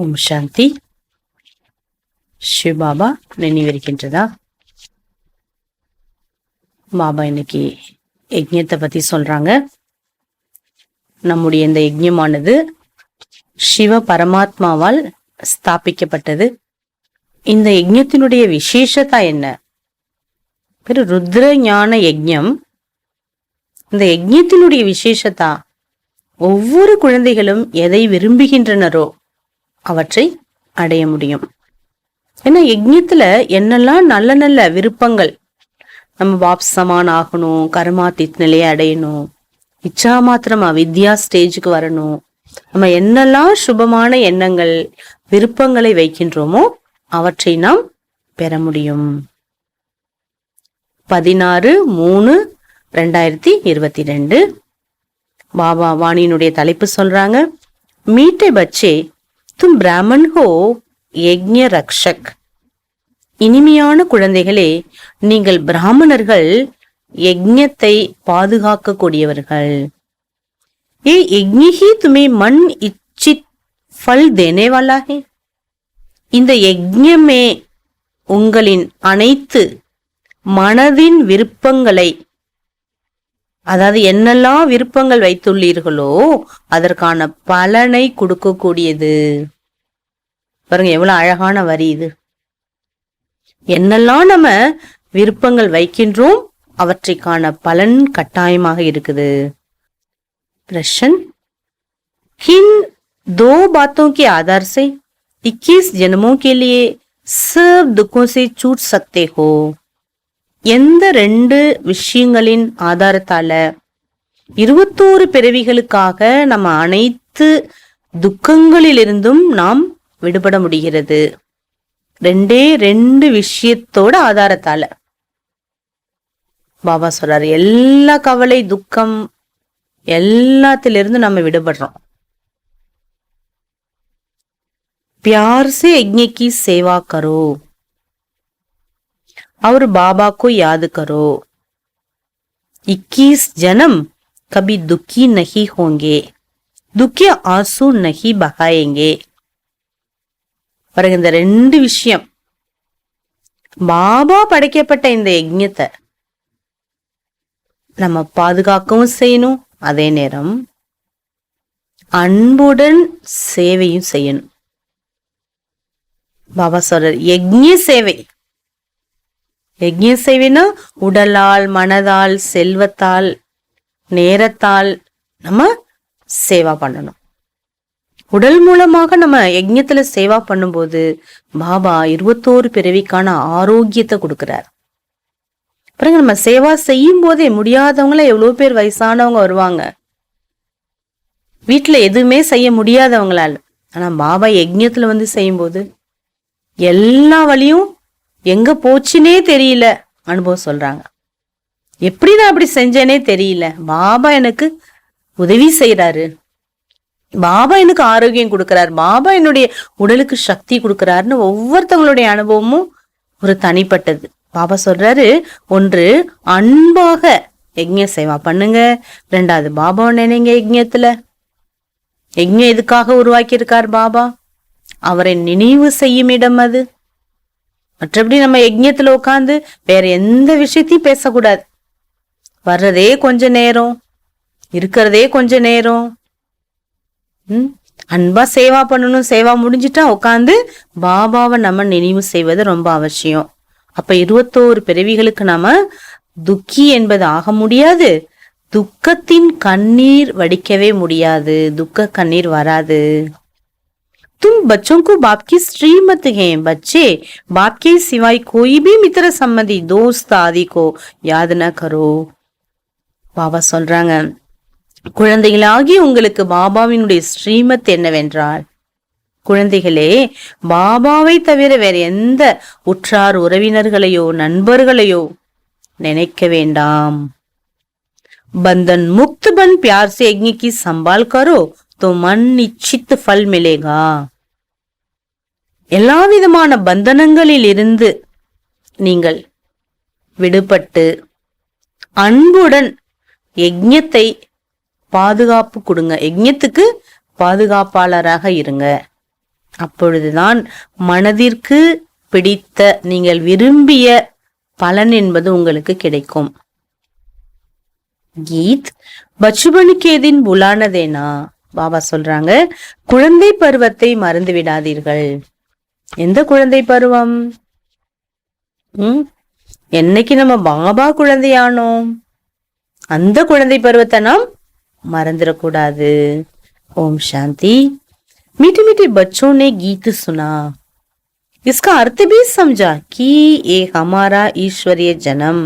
ஓம் சாந்தி. சிவபாபா நினைவிருக்கின்றதா? பாபா இன்னைக்கு யஜ்ஞத்தை பத்தி சொல்றாங்க. நம்முடைய இந்த யஜ்ஞமானது சிவ பரமாத்மாவால் ஸ்தாபிக்கப்பட்டது. இந்த யஜ்ஞத்தினுடைய விசேஷதா என்ன? பெரு ருத்ர ஞான யஜ்ஞம். இந்த யஜ்ஞத்தினுடைய விசேஷதா, ஒவ்வொரு குழந்தைகளும் எதை விரும்புகின்றனரோ அவற்றை அடைய முடியும். ஏன்னா யஜ்ஞத்துல என்னெல்லாம் நல்ல நல்ல விருப்பங்கள், நம்ம வாப்சமான் ஆகணும், கர்மாத்தித் நிலையை அடையணும், இச்சா மாத்திரமா வித்யா ஸ்டேஜுக்கு வரணும், நம்ம என்னெல்லாம் சுபமான எண்ணங்கள் விருப்பங்களை வைக்கின்றோமோ அவற்றை நாம் பெற முடியும். 16/3/2022 பாபா வாணியினுடைய தலைப்பு சொல்றாங்க. மீட்டே பச்சே தும் பிராமன் ஹோ யஜ்ஞ ரக்ஷக். இனிமையான குழந்தைகளே, நீங்கள் பிராமணர்கள், யஜ்ஞத்தை பாதுகாக்க கூடியவர்கள். ஏ யஜ்ஞி துமே மன் இச்சித் ஃபல் தேனே வாலா ஹே. இந்த யஜ்ஞமே உங்களின் அனைத்து மனதின் விருப்பங்களை, அதாவது என்னெல்லாம் விருப்பங்கள் வைத்துள்ளீர்களோ அதற்கான பலனை கொடுக்கக்கூடியது. பாருங்க எவ்வளவு அழகான வரி இது. என்னெல்லாம் நம்ம விருப்பங்கள் வைக்கின்றோம் அவற்றைக்கான பலன் கட்டாயமாக இருக்குது. प्रश्न, किन 2 बातों के आधार से 21 जन्मों के लिए सब दुखों से छूट सकते हो? எந்த 2 விஷயங்களின் ஆதாரத்தால 21 பிறவிகளுக்காக நம்ம அனைத்து துக்கங்களிலிருந்தும் நாம் விடுபட முடிகிறது? 2 விஷயத்தோட ஆதாரத்தால. பாபா சொல்றாரு, எல்லா கவலை துக்கம் எல்லாத்திலிருந்து நம்ம விடுபடுறோம். प्यार से यज्ञ की सेवा करो और बाबा को याद करो. 21 जन्म कभी दुखी नहीं होंगे, दुखी आंसू नहीं बहाएंगे. பாருங்க, இந்த 2 விஷயம், பாபா படைக்கப்பட்ட இந்த யஜ்ஞத்தை நம்ம பாதுகாக்கவும் செய்யணும், அதே நேரம் அன்புடன் சேவையும் செய்யணும். பாபா சொல்றார், யஜ்ஞ சேவை. யஜ்ஞ சேவைனா உடலால், மனதால், செல்வத்தால், நேரத்தால் நம்ம சேவா பண்ணணும். உடல் மூலமாக நம்ம யஜ்ஞத்துல சேவா பண்ணும்போது பாபா 21 பிறவிக்கான ஆரோக்கியத்தை கொடுக்கிறார். பாருங்க, நம்ம சேவா செய்யும் போதே முடியாதவங்கள எவ்வளவு பேர் வயசானவங்க வருவாங்க, வீட்டுல எதுவுமே செய்ய முடியாதவங்களால. ஆனா பாபா யஜ்ஞத்துல வந்து செய்யும் போது எல்லா வழியும் எங்க போச்சுன்னே தெரியல அனுபவம் சொல்றாங்க. எப்படி நான் அப்படி செஞ்சேனே தெரியல, பாபா எனக்கு உதவி செய்யறாரு, பாபா எனக்கு ஆரோக்கியம் கொடுக்கிறார், பாபா என்னுடைய உடலுக்கு சக்தி கொடுக்கிறாருன்னு ஒவ்வொருத்தவங்களுடைய அனுபவமும் ஒரு தனிப்பட்டது. பாபா சொல்றாரு, ஒன்று அன்பாக யஜ்ஞ சேவா பண்ணுங்க, 2வது பாபா நினைங்க. யஜ்ஞத்துல யஜ்ஞம் எதுக்காக உருவாக்கி இருக்கார் பாபா? அவரை நினைவு செய்யும் இடம் அது. மற்றபடி நம்ம யஜ்ஞத்துல உட்காந்து வேற எந்த விஷயத்தையும் பேசக்கூடாது. வர்றதே கொஞ்ச நேரம், இருக்கிறதே கொஞ்ச நேரம். அன்பா சேவா பண்ணணும். சேவா முடிஞ்சிட்டா உட்காந்து பாபாவை நம்ம நினைவு செய்வது ரொம்ப அவசியம். அப்ப 21 பிறவிகளுக்கு நாம துக்கி என்பது ஆக முடியாது, துக்கத்தின் கண்ணீர் வடிக்கவே முடியாது, துக்க கண்ணீர் வராது. तुम बच्चों को बाप की श्रीमत हैं, बच्चे बाप के सिवाय कोई भी मित्र संबंधी दोस्त आदि को याद न करो. பாபா சொல்றாங்க, குழந்தைகளாகி உங்களுக்கு பாபாவினுடைய ஸ்ரீமத் என்னவென்றால், குழந்தைகளே, பாபாவை தவிர வேற எந்த உற்றார் உறவினர்களையோ நண்பர்களையோ நினைக்க வேண்டாம். பந்தன் முக்த் பன் प्यार से यज्ञ की संभाल करो तो मन निश्चित फल मिलेगा. எல்லா விதமான பந்தனங்களில் இருந்து நீங்கள் விடுபட்டு அன்புடன் யஜ்ஞத்தை பாதுகாப்பு கொடுங்க, யஜ்ஞத்துக்கு பாதுகாப்பாளராக இருங்க. அப்பொழுதுதான் மனதிற்கு பிடித்த நீங்கள் விரும்பிய பலன் என்பது உங்களுக்கு கிடைக்கும். கீத் பச்சுபனுக்கேதின் புலானதேனா. பாபா சொல்றாங்க, குழந்தை பருவத்தை மறந்து விடாதீர்கள். எந்த குழந்தை பருவம்? என்னைக்கு நம்ம பாபா குழந்தையானோம் அந்த குழந்தை பருவத்தை நாம் மறந்துடக்கூடாது. ஓம் சாந்தி. मीठे मीठे बच्चों ने गीत सुना, इसका अर्थ भी समझा कि ये हमारा ईश्वरीय जन्म.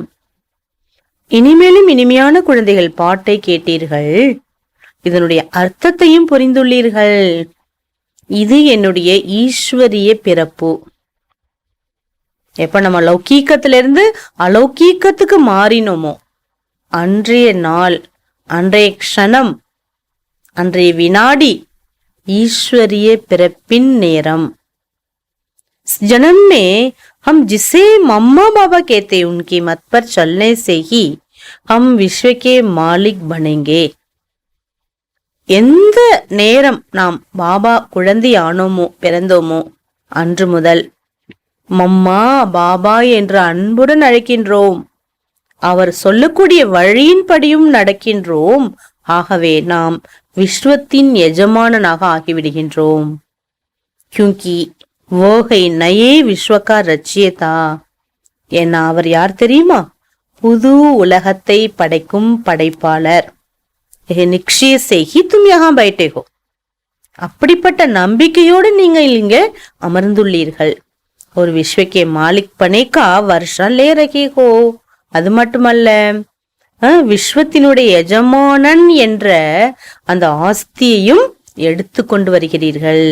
இனிமேலும் இனிமையான குழந்தைகள் பாட்டை கேட்டீர்கள், இதனுடைய அர்த்தத்தையும் புரிந்துள்ளீர்கள். இது என்னுடைய ஈஸ்வரிய பிறப்பு. எப்ப நம்ம லௌகீகத்திலிருந்து அலௌகீகத்துக்கு மாறினோமோ அன்றைய நாள், அன்றைய க்ஷணம், அன்றைய வினாடி ईश्वरीय पिरपिन नेरम. जन्म में हम जिसे मम्मा बाबा कहते उनकी मत पर चलने से ही हम विश्व के मालिक बनेंगे. எந்த நேரம் நாம் பாபா குழந்தை ஆனோமோ பிறந்தோமோ அன்று முதல் மம்மா பாபா என்று அன்புடன் அழைக்கின்றோம். அவர் சொல்லக்கூடிய வழியின்படியும் நடக்கின்றோம். ஆகவே நாம் விஸ்வத்தின் எஜமானனாக ஆகிவிடுகின்றோம். क्योंकि वो है नए विश्व का रचयिता. ஏன்னா அவர் யார் தெரியுமா? புது உலகத்தை படைக்கும் படைப்பாளர். நிச்சய से ही तुम यहाँ बैठे हो. அப்படிப்பட்ட நம்பிக்கையோடு நீங்கள் இங்க அமர்ந்துள்ளீர்கள். ஒரு விஸ்வக்கே மாலிக் பனேக்கா வருஷம் லே ரகே ஹோ. அது மட்டுமல்ல, விஸ்வத்தினுடைய எஜமானன் என்ற அந்த ஆஸ்தியையும் எடுத்து கொண்டு வருகிறீர்கள்.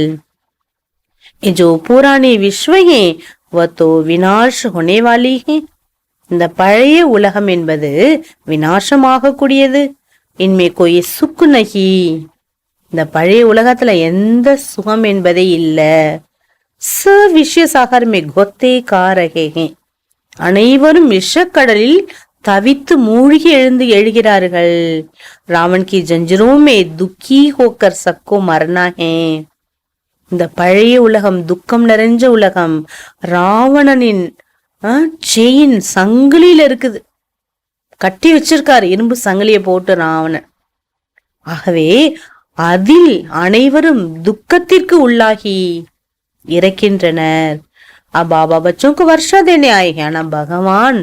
जो पुराने विश्व है वह तो विनाश होने वाली है. இந்த பழைய உலகம் என்பது விநாசமாக கூடியது. இன்மே கோய் சுக்கு நகி. இந்த பழைய உலகத்துல எந்த சுகம் என்பதே இல்ல. ச விஷய சாகர் மே கோத்தே காரகே. அனைவரும் விஷக்கடலில் தவித்து மூழ்கி எழுகிறார்கள். ராவன் கி ஜஞ்சரோமே துக்கி ஹோக்கர் சக்கோ மரணா ஹே. இந்த பழைய உலகம் துக்கம் நிறைஞ்ச உலகம். ராவணனின் செயின் சங்கிலியில இருக்குது, கட்டி வச்சிருக்காரு இரும்பு சங்கிலிய போட்டு ராவணன். ஆகவே அதில் அனைவரும் துக்கத்திற்கு உள்ளாகி இறக்கின்றனர். பாபா பச்சோக்கு வருஷா தேனே ஆயே. ஆனா பகவான்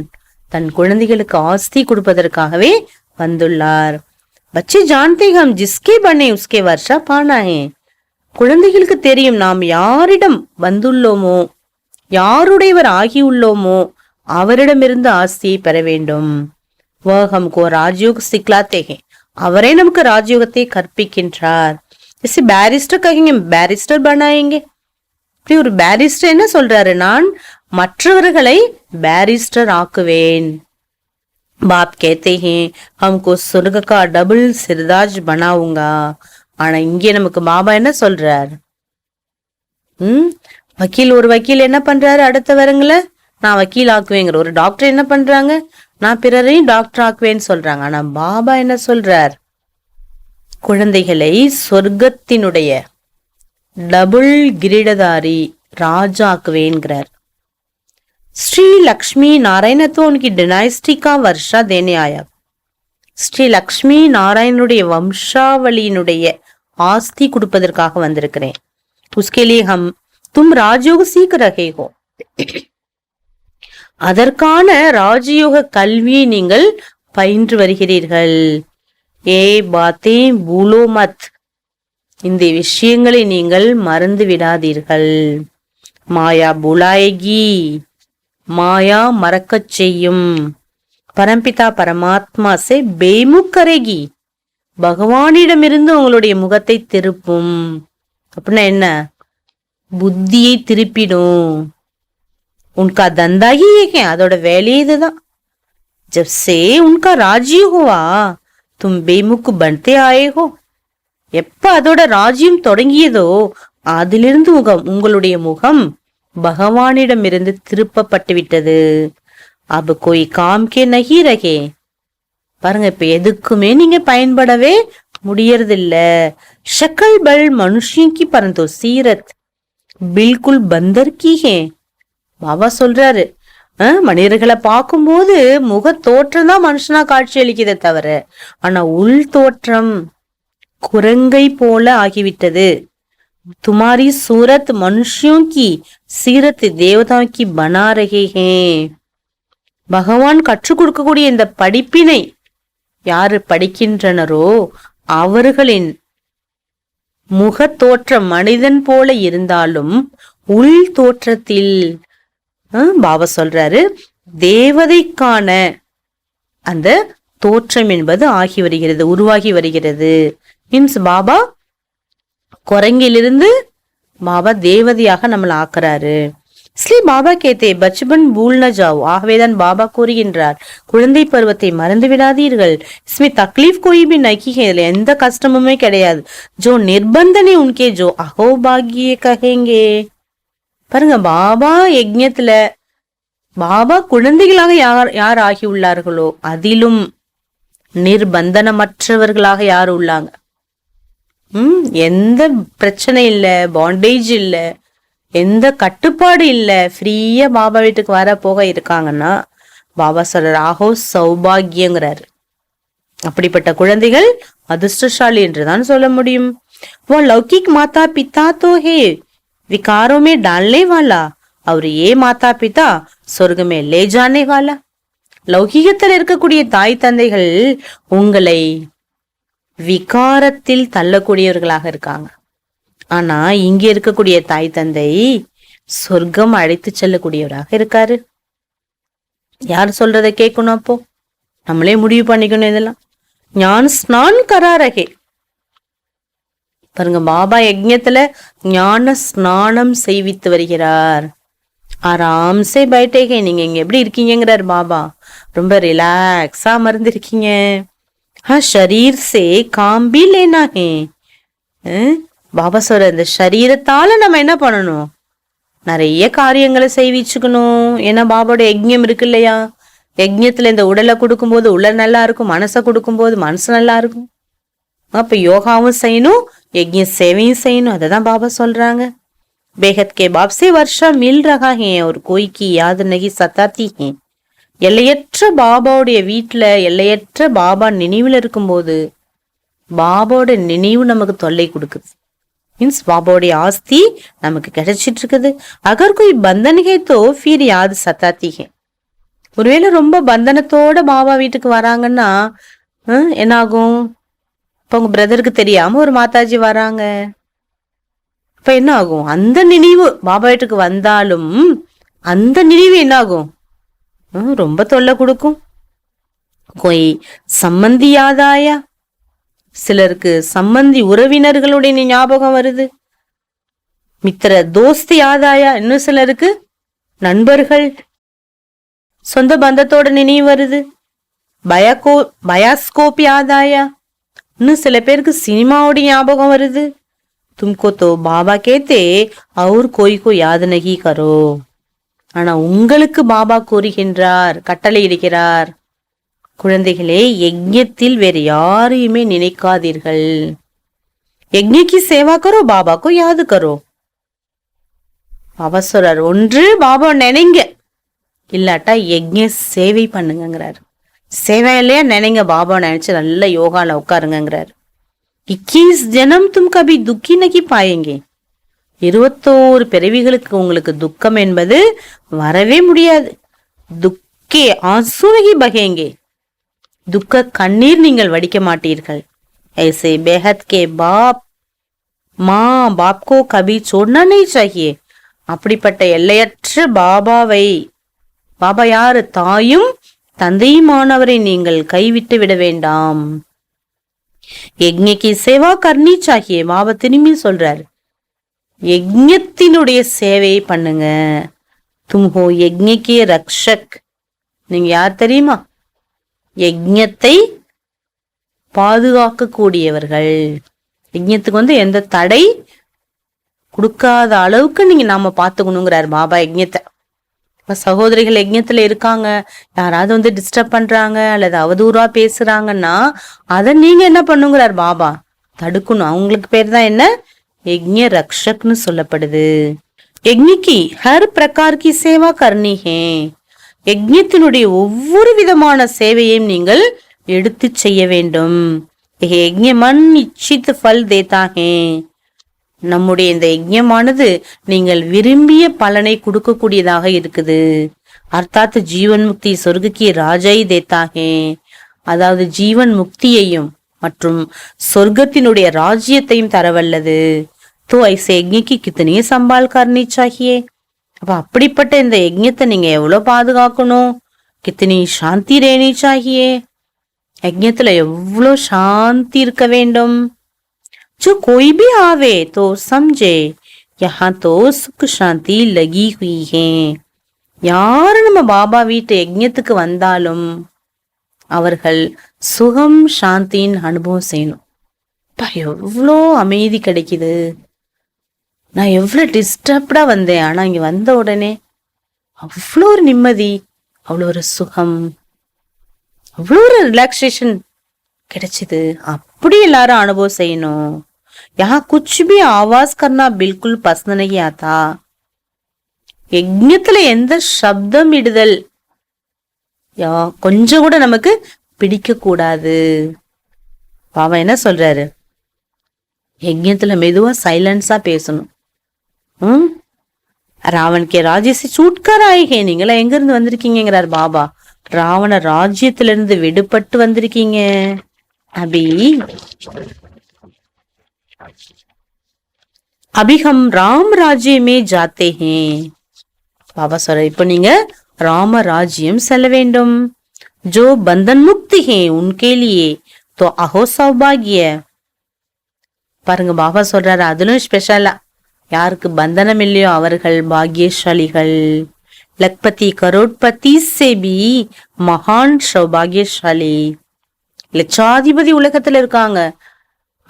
தன் குழந்தைகளுக்கு ஆஸ்தி கொடுப்பதற்காகவே வந்துள்ளார். பச்சே ஜான்தே ஹம் ஜிஸ்கே பனே உஸ்கே வர்ஷா பானா ஹே. குழந்தைகளுக்கு தெரியும் நாம் யாரிடம் வந்துள்ளோமோ, யாருடையவர் ஆகியுள்ளோமோ அவரிடமிருந்து ஆஸ்தியை பெற வேண்டும். வோ ஹம்கோ ராஜயோக் சிக்லாத்தே ஹே. அவரே நமக்கு ராஜயோகத்தை கற்பிக்கின்றார். இஸ் பேரிஸ்டர் கஹேங்கே, பேரிஸ்டர் பனாயேங்கே. இப்படி ஒரு பேரிஸ்டர் என்ன சொல்றாரு? நான் மற்றவர்களை பேரிஸ்டர் ஆக்குவேன். பாப் கேத்தே ஹே ஹம்கோ சொர்க்க கா டபுள் சிர்தாஜ் பனாவுங்கா. ஆனா இங்கே நமக்கு பாபா என்ன சொல்றார்? வக்கீல், ஒரு வக்கீல் என்ன பண்றாரு? அடுத்த வரங்கள நான் வக்கீல் ஆக்குவேங்கிற. ஒரு டாக்டர் என்ன பண்றாங்க? நான் பிறரையும் டாக்டர் ஆக்குவேன்னு சொல்றாங்க. ஆனா பாபா என்ன சொல்றார்? குழந்தைகளை சொர்க்கத்தினுடைய டபுள் கிரீடதாரி ராஜா ஆக்குவேன்கிறார். ஸ்ரீ லக்ஷ்மி நாராயண तो उनकी डिनाइस्टी का वर्षा देने आया. ஸ்ரீ லக்ஷ்மி நாராயணனுடைய வம்சாவளியினுடைய ஆஸ்தி கொடுப்பதற்காக வந்திருக்கிறேன். उसके लिए हम तुम राजयोग सीख रहे हो. அதற்கான ராஜயோக கல்வியை நீங்கள் பயின்று வருகிறீர்கள். ஏ பாத்தே பூலோ மத். இந்த விஷயங்களை நீங்கள் மறந்து விடாதீர்கள். மாயா புலாயகி. மாயா மறக்கச் செய்யும். பரம்பிதா பரமாத்மா சே பேமுக் கரேகி. பகவானிடமிருந்து உங்களுடைய முகத்தை திருப்பும். அப்படின்னா என்ன? புத்தியை திருப்பிடும். உன்கா தந்தா ஹி ஏ. அதோட வேலையே இதுதான். ஜப் சே உன்கா ராஜ்யம் ஹுவா தும் பேமுக் பன்தே ஆயே ஹோ. எப்ப அதோட ராஜ்யம் தொடங்கியதோ அதிலிருந்து உங்களுடைய முகம் பகவானிடமிருந்து திருப்பப்பட்டு விட்டது. அப கோய் காம் கே நஹி ரகே. பாருங்க, இப்ப எதுக்குமே நீங்க பயன்படவே முடியறதில்ல. ஷக்கல் பல் மனுஷியங்கி பரந்தோ சீரத். பில்குல் பந்தர் கி ஹே. பாபா சொல்றாரு, மனிதர்களை பார்க்கும்போது முக தோற்றம் தான் மனுஷனா காட்சி அளிக்கிறத தவிர, ஆனா உள் தோற்றம் குரங்கை போல ஆகிவிட்டது. துமாரி சூரத் மனுஷியோं की சீரத் தேவதாओं की बना रहे हैं. பகவான் கற்றுக் கொடுக்கக்கூடிய இந்த படிப்பினை யாரு படிக்கின்றனரோ அவர்களின் முக தோற்றம் மனிதன் போல இருந்தாலும் உள் தோற்றத்தில் பாபா சொல்றாரு தேவதைக்கான அந்த தோற்றம் என்பது ஆகி வருகிறது, உருவாகி வருகிறது. மீன்ஸ் பாபா குரங்கிலிருந்து பாபா தேவதையாக நம்மளை ஆக்குறாரு. इसलिए பாபா கேத்தே பச்பன் பூல் ந ஜாவோ. ஆகவேதான் பாபா கூறுகின்றார், குழந்தை பருவத்தை மறந்து விடாதீர்கள். इसमें तकलीफ कोई भी नहीं है. இதுல எந்த கஷ்டமுமே கிடையாது. जो நிர்பந்தனை உன்கே जो அகோபாகிய கஹேங்கே. பாருங்க, பாபா யஜ்ஞத்துல பாபா குழந்தைகளாக யார் ஆகி உள்ளார்களோ அதிலும் நிர்பந்தனமற்றவர்களாக யார் உள்ளாங்க. எந்த பிரச்சனை இல்ல, பாண்டேஜ் இல்ல, எந்த கட்டுப்பாடு இல்ல, ஃப்ரீயா பாபா வீட்டுக்கு வர போக இருக்காங்கன்னா பாபா சொல்ற ஆஹோ சௌபாகியங்கிறாரு. அப்படிப்பட்ட குழந்தைகள் அதிர்ஷ்டசாலி என்றுதான் சொல்ல முடியும். वो लौकिक माता पिता तो है विकारों में डालने वाला और ये माता पिता சொர்க்க में ले जाने वाला. லௌகிகத்தில் இருக்கக்கூடிய தாய் தந்தைகள் உங்களை விகாரத்தில் தள்ளக்கூடியவர்களாக இருக்காங்க. ஆனா இங்க இருக்கக்கூடிய தாய் தந்தை சொர்க்கம் அழைத்து செல்லக்கூடியவராக இருக்காரு. யார் சொல்றத கேட்கணும்? அப்போ நம்மளே முடிவு பண்ணிக்கணும். இதெல்லாம் ஞான ஸ்நான் கராரகே. பாருங்க, பாபா யஜ்ஞத்துல ஞான ஸ்நானம் செய்வித்து வருகிறார். ஆராம்சே பைட்டேகே. நீங்க இங்க எப்படி இருக்கீங்கிறார் பாபா. ரொம்ப ரிலாக்ஸா அமர்ந்திருக்கீங்க. ஷரீர் சே காம் பி லேனா ஹே. பாபா சொல்ற இந்த சரீரத்தால நம்ம என்ன பண்ணணும்? நிறைய காரியங்களை செய்விச்சுக்கணும். ஏன்னா பாபாவோட யஜ்ஞம் இருக்கு இல்லையா? யஜ்ஞத்துல இந்த உடலை கொடுக்கும்போது உடல் நல்லா இருக்கும், மனசை கொடுக்கும்போது மனசு நல்லா இருக்கும். அப்ப யோகாவும் செய்யணும், யஜ்ஞ சேவையும் செய்யணும். அததான் பாபா சொல்றாங்க. பேகத் கே பாப் சே வர்ஷா மில் ரஹா ஹே ஒரு கோய் கி யாத் நஹி சதாத்தி ஹே. எல்லையற்ற பாபாவுடைய வீட்டுல எல்லையற்ற பாபா நினைவுல இருக்கும்போது பாபாவோட நினைவு நமக்கு தொல்லை கொடுக்குது. மீன்ஸ் பாபாவுடைய ஆஸ்தி நமக்கு கிடைச்சிட்டு இருக்குது. அகர் கோய் பந்தன்கே தோ ஃபிர் யாத் சதாத்தி ஹே. ஒருவேளை ரொம்ப பந்தனத்தோட பாபா வீட்டுக்கு வராங்கன்னா என்ன ஆகும்? இப்ப உங்க பிரதருக்கு தெரியாம ஒரு மாதாஜி வராங்க, இப்ப என்ன ஆகும்? அந்த நினைவு பாபா வீட்டுக்கு வந்தாலும் அந்த நினைவு என்ன ஆகும்? ரொம்ப தொல்லை கொடுக்கும். கோய் சம்பந்தி யாதாயா. சிலருக்கு சம்பந்தி உறவினர்களுடைய ஞாபகம் வருது. மித்திர தோஸ்தி யாதாயா. இன்னும் சிலருக்கு நண்பர்கள் சொந்த பந்தத்தோட நினைவு வருது. பயாஸ்கோப் யாதாயா. இன்னும் சில பேருக்கு சினிமாவோட ஞாபகம் வருது. तुमको तो பாபா கேத்தே और कोई को याद नहीं करो. ஆனா உங்களுக்கு பாபா கூறுகின்றார், கட்டளை இடுகிறார், குழந்தைகளே யஜ்ஞத்தில் வேறு யாரையுமே நினைக்காதீர்கள். யஜ்ஞக்கு சேவா கரோ, பாபாக்கோ யாது கரோ. பாபா சொல்றார், ஒன்று பாபா நினைங்க, இல்லாட்டா யஜ்ஞ சேவை பண்ணுங்கிறார். சேவை இல்லையா நினைங்க, பாபா நினைச்சு நல்ல யோகால உட்காருங்கிறார். 21 ஜனம் தும் கபி துக்கி நகி பாயங்கே. 21 பிறவிகளுக்கு உங்களுக்கு துக்கம் என்பது வரவே முடியாது. துக்கே ஆசு நகி பகேங்கே. துக்க கண்ணீர் நீங்கள் வடிக்க மாட்டீர்கள். ऐसे बेहद के बाप माँ बाप को कभी छोड़ना नहीं चाहिए. அப்படிப்பட்ட எல்லையற்ற பாபாவை, பாபா யாரு? தாயும் தந்தையுமானவரை நீங்கள் கைவிட்டு விட வேண்டாம். யஜ்ஞக்கு சேவா கர்னி சாகியே. பாபா திரும்பி சொல்றாரு, யஜ்ஞத்தினுடைய சேவை பண்ணுங்க. தும்ஹோ யஜ்ஞக்கே ரக்ஷக். நீங்க யார் தெரியுமா? யஜ்ஞத்தை பாதுகாக்க கூடியவர்கள். யஜ்ஞத்துக்கு எந்த தடை கொடுக்காத அளவுக்கு நீங்க நாம பாத்துக்கணுங்கிறாரு பாபா யஜ்ஞத்தை. சகோதரிகள் யஜ்ஞத்துல இருக்காங்க, யாராவது டிஸ்டர்ப் பண்றாங்க அல்லது அவதூறா பேசுறாங்கன்னா அத நீங்க என்ன பண்ணுங்கிறார் பாபா? தடுக்கணும். அவங்களுக்கு பேர் தான் என்ன? யஜ்ஞ ரக்ஷக்னு சொல்லப்படுது. यज्ञ की हर प्रकार की सेवा करनी है. யஜ்ஞத்தினுடைய ஒவ்வொரு விதமான சேவையையும் நீங்கள் எடுத்து செய்ய வேண்டும். யஜ்ஞமன் நிச்சித் ஃபல் தேதா ஹே. நம்முடைய இந்த யஜ்ஞமானது நீங்கள் விரும்பிய பலனை கொடுக்கக்கூடியதாக இருக்குது. அர்த்தாத் ஜீவன் முக்தி சொர்க்கி ராஜாய் தேதா ஹே. அதாவது ஜீவன் முக்தியையும் மற்றும் சொர்க்கத்தினுடைய ராஜ்யத்தையும் தரவல்லது. तो ऐसे यज्ञ की कितनी संभाल करनी चाहिए. அப்ப அப்படிப்பட்ட இந்த யஜ்ஞத்தை நீங்க எவ்வளவு பாதுகாக்கணும். கித்தனி சாந்தி ரேணி சாகியே. யஜ்ஞத்துல எவ்வளவு சாந்தி இருக்க வேண்டும். जो कोई भी आवे तो समझे यहाँ तो सुख शांति लगी हुई है. யாரு நம்ம பாபா வீட்டு யஜ்ஞத்துக்கு வந்தாலும் அவர்கள் சுகம் சாந்தியின் அனுபவம் செய்யணும். எவ்வளோ அமைதி கிடைக்குது. நான் எவ்வளவு டிஸ்டர்ப்டா வந்தேன், ஆனா இங்க வந்த உடனே அவ்வளோ ஒரு நிம்மதி, அவ்வளோ ஒரு சுகம், அவ்வளோ ஒரு ரிலாக்ஸேஷன் கிடைச்சது. அப்படி எல்லாரும் அனுபவம் செய்யணும். யஹா குச் பி ஆவாஸ் கர்னா பில்குல் பசந்த் நஹி ஆதா. யஜ்ஞத்துல எந்த சப்தம் இடுதல் கொஞ்சம் கூட நமக்கு பிடிக்க கூடாது. பாபா என்ன சொல்றாரு, யஜ்ஞத்துல மெதுவா சைலன்ஸா பேசணும். ராவன் கே ராஜ்யசி சூட்கர் ஆயிகே. நீங்களா எங்க இருந்து வந்திருக்கீங்கிறார் பாபா. ராவண ராஜ்யத்திலிருந்து விடுபட்டு வந்திருக்கீங்க. அபி அபிகம் ராம் ராஜ்யமே ஜாத்தே ஹே. பாபா சொல்ற, இப்ப நீங்க ராம ராஜ்யம் செல்ல வேண்டும். ஜோ பந்தன் முக்தி ஹே உன்கே லியே தோ அஹோ சௌபாகிய. பாருங்க பாபா சொல்றாரு, அதிலும் ஸ்பெஷலா யாருக்கு பந்தனம் இல்லையோ அவர்கள் பாக்யசாலிகள். லக்பதி கரோட்பதி சேபி மகான் சௌபாகியசாலி. லட்சாதிபதி உலகத்துல இருக்காங்க,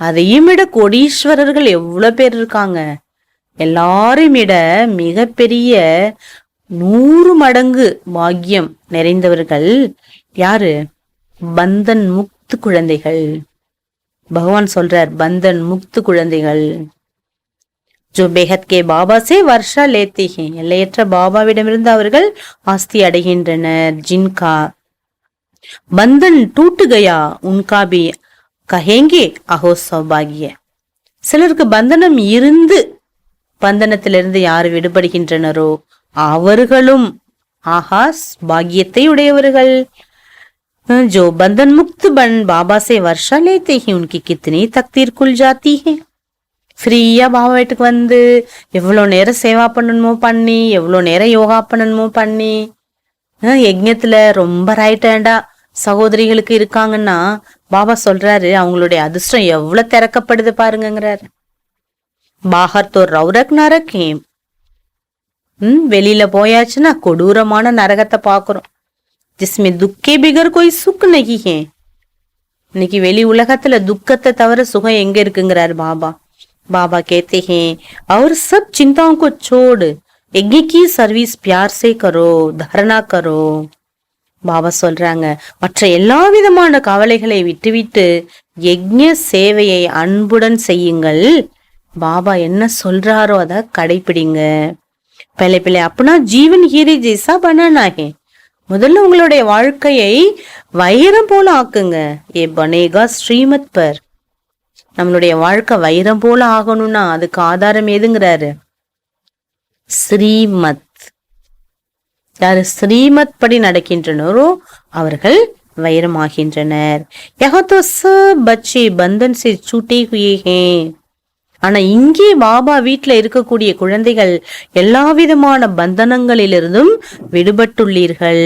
அதையும் விட கோடீஸ்வரர்கள் எவ்வளவு பேர் இருக்காங்க. எல்லாரையும் விட மிக பெரிய 100 மடங்கு பாக்கியம் நிறைந்தவர்கள் யாரு? பந்தன் முக்து குழந்தைகள். பகவான் சொல்றார், பந்தன் முக்து குழந்தைகள். जो बेहद के बाबा से वर्षा लेते हैं. எல்லையற்ற பாபாவிடமிருந்து அவர்கள் ஆஸ்தி அடைகின்றனர். जिनका बंधन टूट गया उनका भी कहेंगे अहो सौभाग्य. சிலருக்கு பந்தனம் இருந்து பந்தனத்திலிருந்து யார் விடுபடுகின்றனரோ அவர்களும் ஆஹாஸ் பாக்கியத்தை உடையவர்கள். जो बंधन मुक्त बन बाबा से वर्षा लेते हैं उनकी कितनी तकदीर खुल जाती है. ஃப்ரீயா பாபா வீட்டுக்கு வந்து எவ்வளோ நேரம் சேவா பண்ணணுமோ பண்ணி, எவ்வளோ நேரம் யோகா பண்ணணுமோ பண்ணி, யஜ்ஞத்துல ரொம்ப ரைட் ஹேண்டா சகோதரிகளுக்கு இருக்காங்கன்னா பாபா சொல்றாரு அவங்களுடைய அதிர்ஷ்டம் எவ்வளவு திறக்கப்படுது பாருங்கிறாரு. பாகர் தோ ரௌரக் நரக் ஹே. வெளியில போயாச்சுன்னா கொடூரமான நரகத்தை பாக்குறோம். ஜிஸ்மே துக்கே பிகர் கோய் சுக் நஹி ஹே. இன்னைக்கு வெளி உலகத்துல துக்கத்தை தவிர சுகம் எங்க இருக்குங்கிறாரு பாபா. बाबा कहते हैं और सब चिंताओं को छोड़ यज्ञ की सर्विस प्यार से करो, धारणा करो. பாபா சொல்றாங்க, மற்ற எல்லா விதமான கவலைகளை விட்டுவிட்டு யஜ்ஞ சேவையை அன்புடன் செய்யுங்கள். பாபா என்ன சொல்றாரோ அதை கடைபிடிங்க. பலே பலே அப்பனா ஜீவன் ஹீரே ஜெய்சா பனானா ஹே. முதல்ல உங்களுடைய வாழ்க்கையை வைரம் போல ஆக்குங்க. ஏ பனேகா ஸ்ரீமத் பர். நம்மளுடைய வாழ்க்கை வைரம் போல ஆகணும்னா அதுக்கு ஆதாரம் எதுங்கிறாரு? ஸ்ரீமத். யாரு ஸ்ரீமத் படி நடக்கின்றனரோ அவர்கள் வைரமாகின்றனர். யஹா சப் பச்சே பந்தன் சே சூட்டே ஹுயே ஹே. ஆனா இங்கே பாபா வீட்டுல இருக்கக்கூடிய குழந்தைகள் எல்லா விதமான பந்தனங்களிலிருந்தும் விடுபட்டுள்ளீர்கள்.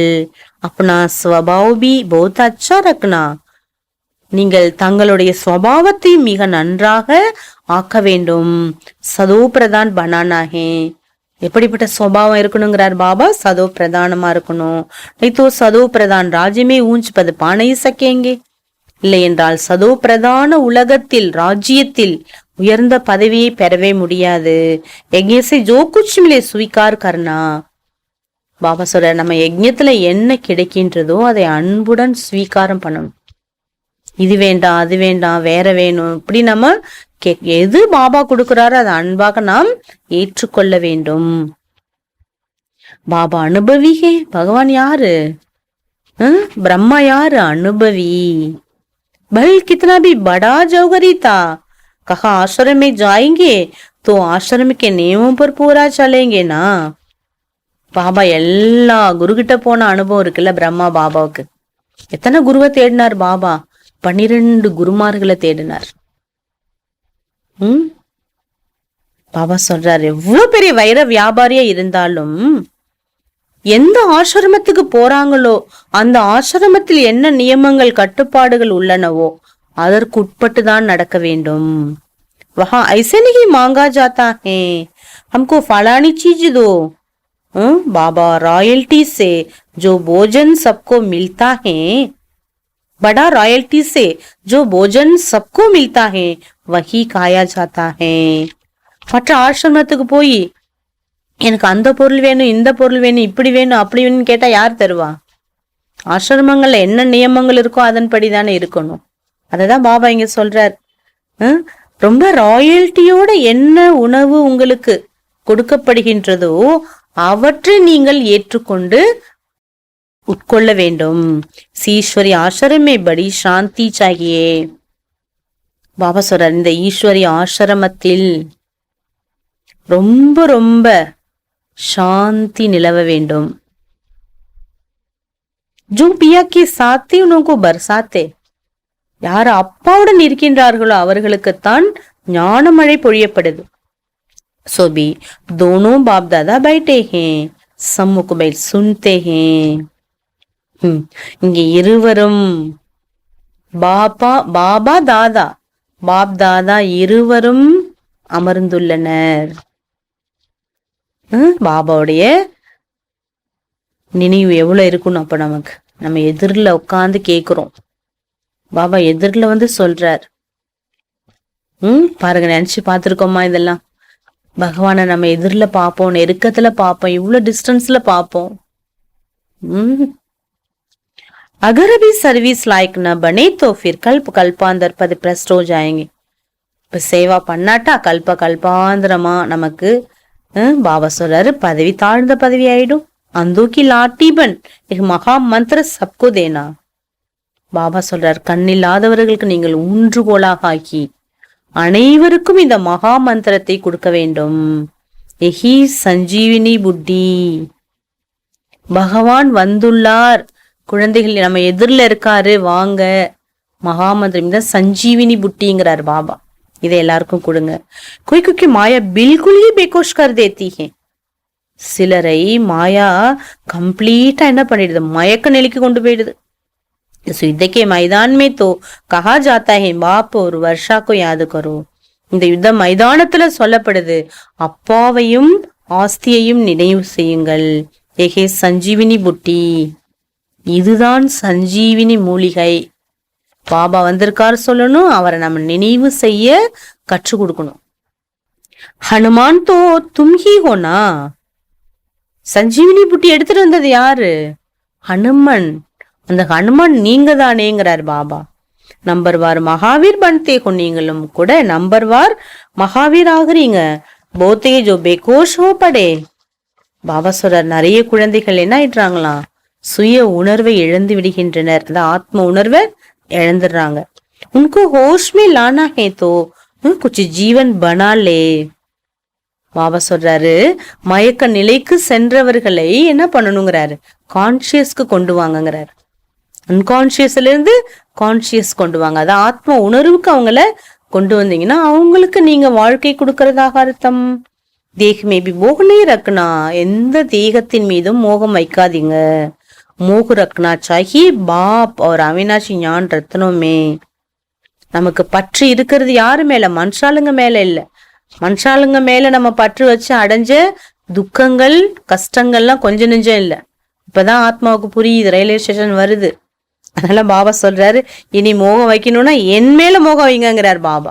அப்பனா ஸ்வபாவ் பி பஹுத் அச்சா ரக்னா. நீங்கள் தங்களுடைய சுவாவத்தை மிக நன்றாக ஆக்க வேண்டும். சதோ பிரதான் பனானாஹே. எப்படிப்பட்ட சுவாவம் இருக்கணுங்கிறார் பாபா? சதோ பிரதானமா இருக்கணும். நைத்தோ சதோ பிரதான் ராஜ்யமே ஊஞ்ச் பது பானை சக்கேங்கே. இல்லை என்றால் சதோ பிரதான உலகத்தில் ராஜ்யத்தில் உயர்ந்த பதவியை பெறவே முடியாது. யஜ்ஞசே ஜோ குச் மிலே ஸ்வீகார் கர்னா. பாபா சொல்ற, நம்ம யஜ்ஞத்துல என்ன கிடைக்கின்றதோ அதை அன்புடன் ஸ்வீகாரம் பண்ணணும். இது வேண்டாம் அது வேண்டாம் வேற வேணும் இப்படி நம்ம எது பாபா கொடுக்கிறாரோ அதை அன்பாக நாம் ஏற்றுக்கொள்ள வேண்டும். பாபா அனுபவிகே, பகவான் யாரு? ब्रह्मा यार अनुभवी, भल कितना भी बड़ा जौहरी था, कहा आश्रम में जाएंगे तो आश्रम के नियमों पर पूरा चलेंगे ना. பாபா எல்லா குரு கிட்ட போன அனுபவம் இருக்குல்ல பிரம்மா பாபாவுக்கு. எத்தனை குருவை தேடினார் பாபா? 12 குருமார்களை தேடினார். பாபா சொல்றாரு, எவ்வளவு பெரிய வைர வியாபாரியா இருந்தாலும் எந்த ஆசிரமத்துக்கு போறாங்களோ அந்த ஆசிரமத்தில் என்ன நியமங்கள் கட்டுப்பாடுகள் உள்ளனவோ அதற்கு உட்பட்டு தான் நடக்க வேண்டும். वहां ऐसे नहीं मांगा जाता है हमको फलानी चीज दो. बाबा रॉयल्टी से जो भोजन सबको मिलता है, बड़ा रॉयल्टी से जो भोजन सबको मिलता है वही खाया जाता है. மற்ற ஆசிரமத்துக்கு போய் எனக்கு அந்த பொருள் வேணும் இந்த பொருள் வேணும் இப்படி வேணும் அப்படி வேணும்னு கேட்டா யார் தருவா? ஆசிரமங்கள்ல என்ன நியமங்கள் இருக்கோ அதன்படி தானே இருக்கணும். அததான் பாபா இங்க சொல்றார். ரொம்ப ராயல்ட்டியோட என்ன உணவு உங்களுக்கு கொடுக்கப்படுகின்றதோ அவற்றை நீங்கள் ஏற்றுக்கொண்டு உட்கொள்ள வேண்டும். ஈஸ்வரி ஆசிரமே படி சாந்தி சாகியே. பாபா சொல்றார், இந்த ஈஸ்வரி ஆசிரமத்தில் ரொம்ப ரொம்ப சாந்தி நிலவ வேண்டும். जो पिया के साथ ही उनको बरसाते, யார் அப்பாவுடன் இருக்கின்றார்களோ அவர்களுக்குத்தான் ஞான மழை பொழியப்படுது. सोबी दोनों बाप दादा बैठे हैं, सम्मुख बैठ सुनते हैं. இங்க இருவரும் பாபா தாதா பாப் தாதா இருவரும் அமர்ந்துள்ளனர். பாபாவுடைய நினைவு எவ்வளவு இருக்கணும். அப்ப நமக்கு நம்ம எதிரில உட்கார்ந்து கேக்குறோம், பாபா எதிரில வந்து சொல்றார். பாருங்க, நினைச்சு பார்த்திருக்கோமா இதெல்லாம்? பகவானை நம்ம எதிரில பார்ப்போம், நெருக்கத்துல பார்ப்போம், இவ்வளவு டிஸ்டன்ஸ்ல பார்ப்போம். अगर अभी सर्विस लायक न बने तो फिर कल्प कल्पांतर पद भ्रष्ट हो जाएंगे. இப்ப சேவா பண்ணாட்டா கல்ப கல்பாந்திரமா நமக்கு பாபா சொல்றாரு பதவி தாழ்ந்த பதவி ஆயிடும். அந்தோக்கி லாட்டிபன் மகா மந்திர சப்கோ தேனா. பாபா சொல்றார், கண்ணில்லாதவர்களுக்கு நீங்கள் ஊன்றுகோலாக ஆக்கி அனைவருக்கும் இந்த மகா மந்திரத்தை கொடுக்க வேண்டும். எஹி சஞ்சீவினி புட்டி. பகவான் வந்துள்ளார், குழந்தைகள் நம்ம எதிரில இருக்காரு, வாங்க. மகாமந்திரம் தான் சஞ்சீவினி புட்டிங்கிறார் பாபா. இதை எல்லாருக்கும் கொடுங்க. कोई क्योंकि माया बिल्कुल ही बेकोश कर देती है. சிலரை மாயா கம்ப்ளீட்டா என்ன பண்ணிடுது, மயக்க நிலைக்கு கொண்டு போயிடுது. युद्ध के मैदान में तो कहा जाता है बाप और वर्षा को याद करो. இந்த யுத்த மைதானத்துல சொல்லப்படுது, அப்பாவையும் ஆஸ்தியையும் நினைவு செய்யுங்கள். ஏகே சஞ்சீவினி புட்டி, இதுதான் சஞ்சீவினி மூலிகை. பாபா வந்திருக்காரு சொல்லணும், அவரை நம்ம நினைவு செய்ய கற்றுக் கொடுக்கணும். ஹனுமான் தோ தும்ஹி ஹோனா. சஞ்சீவினி புட்டி எடுத்துட்டு வந்தது யாரு? ஹனுமன். அந்த ஹனுமான் நீங்க தானேங்கிறார் பாபா. நம்பர்வார் மகாவீர் பன்தே ஹோ, நீங்களும் கூட நம்பர்வார் மகாவீர் ஆகுறீங்க. போத்தே ஜோ பேகோஷ் ஹோ படே. பாபா சொல்றார், நிறைய குழந்தைகள் என்ன ஆயிடுறாங்களாம், சுய உணர்வை இழந்து விடுகின்றனர். அந்த ஆத்ம உணர்வை இழந்துடுறாங்க. உனக்கு ஹோஷ் மே லானா ஹே தோ குछ ஜீவன் பனா லே. பாபா சொல்றாரு, மயக்க நிலைக்கு சென்றவர்களை என்ன பண்ணணுங்கிறாரு, கான்சியஸ்க்கு கொண்டு வாங்கங்கிறாரு. அன்கான்சியஸ்ல இருந்து கான்சியஸ் கொண்டு வாங்க. அது ஆத்ம உணர்வுக்கு அவங்கள கொண்டு வந்தீங்கன்னா அவங்களுக்கு நீங்க வாழ்க்கை கொடுக்கறதாக அர்த்தம். தேகமே பி மோகனே ரக்னா, எந்த தேகத்தின் மீதும் மோகம் வைக்காதீங்க. மோக ரக்னா சாஹி பாப் और அவினாஷி ஞான் ரத்னமே. நமக்கு பற்று இருக்கிறது யாரு மேல? மனுஷாளுங்க மேல இல்ல. மனுஷாளுங்க மேல நம்ம பற்று வச்சு அடைஞ்ச துக்கங்கள் கஷ்டங்கள்லாம் கொஞ்சம் நெஞ்சம் இல்ல. இப்பதான் ஆத்மாவுக்கு புரியுது, ரயில்வே ஸ்டேஷன் வருது. அதனால பாபா சொல்றாரு, இனி மோகம் வைக்கணும்னா என் மேல மோகம் வைங்கிறார் பாபா.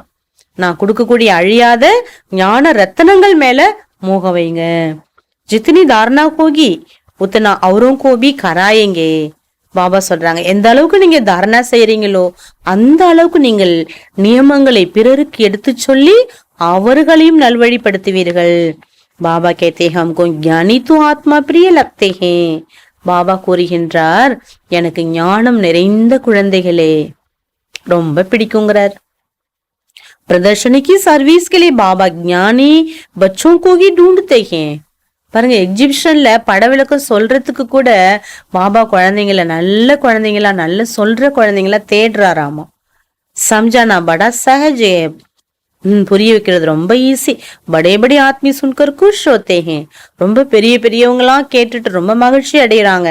நான் கொடுக்கக்கூடிய அழியாத ஞான ரத்தனங்கள் மேல மோகம் வைங்க. ஜித்தனி தாரணா போகி உத்தனா அவரும் கோபி கராயங்கே. பாபா சொல்றாங்க, எந்த அளவுக்கு நீங்க தாரணா செய்யறீங்களோ அந்த அளவுக்கு நீங்கள் நியமங்களை பிறருக்கு எடுத்து சொல்லி அவர்களையும் நல்வழிப்படுத்துவீர்கள். பாபா கேத்தே ஹம்கோ ஞானி தூ ஆத்மா பிரிய லக்தே ஹே. பாபா கூறுகின்றார், எனக்கு ஞானம் நிறைந்த குழந்தைகளே ரொம்ப பிடிக்குங்கிறார். प्रदर्शनी की सर्विस के लिए बाबा ज्ञानी बच्चों को ही ढूंढते हैं. பாருங்க, எக்ஸிபிஷன்ல பட விளக்கம் சொல்றதுக்கு கூட பாபா குழந்தைங்கள, நல்ல குழந்தைங்களா, நல்ல சொல்ற குழந்தைங்களா தேடுறாராமா. சம்ஜானா படா சஹஜ் ஹை. புரிய வைக்கிறது ரொம்ப ஈஸி. படே படே ஆத்மி சுன்கர் குஷ் ஹோத்தே ஹே. ரொம்ப பெரிய பெரியவங்களாம் கேட்டுட்டு ரொம்ப மகிழ்ச்சி அடைகிறாங்க.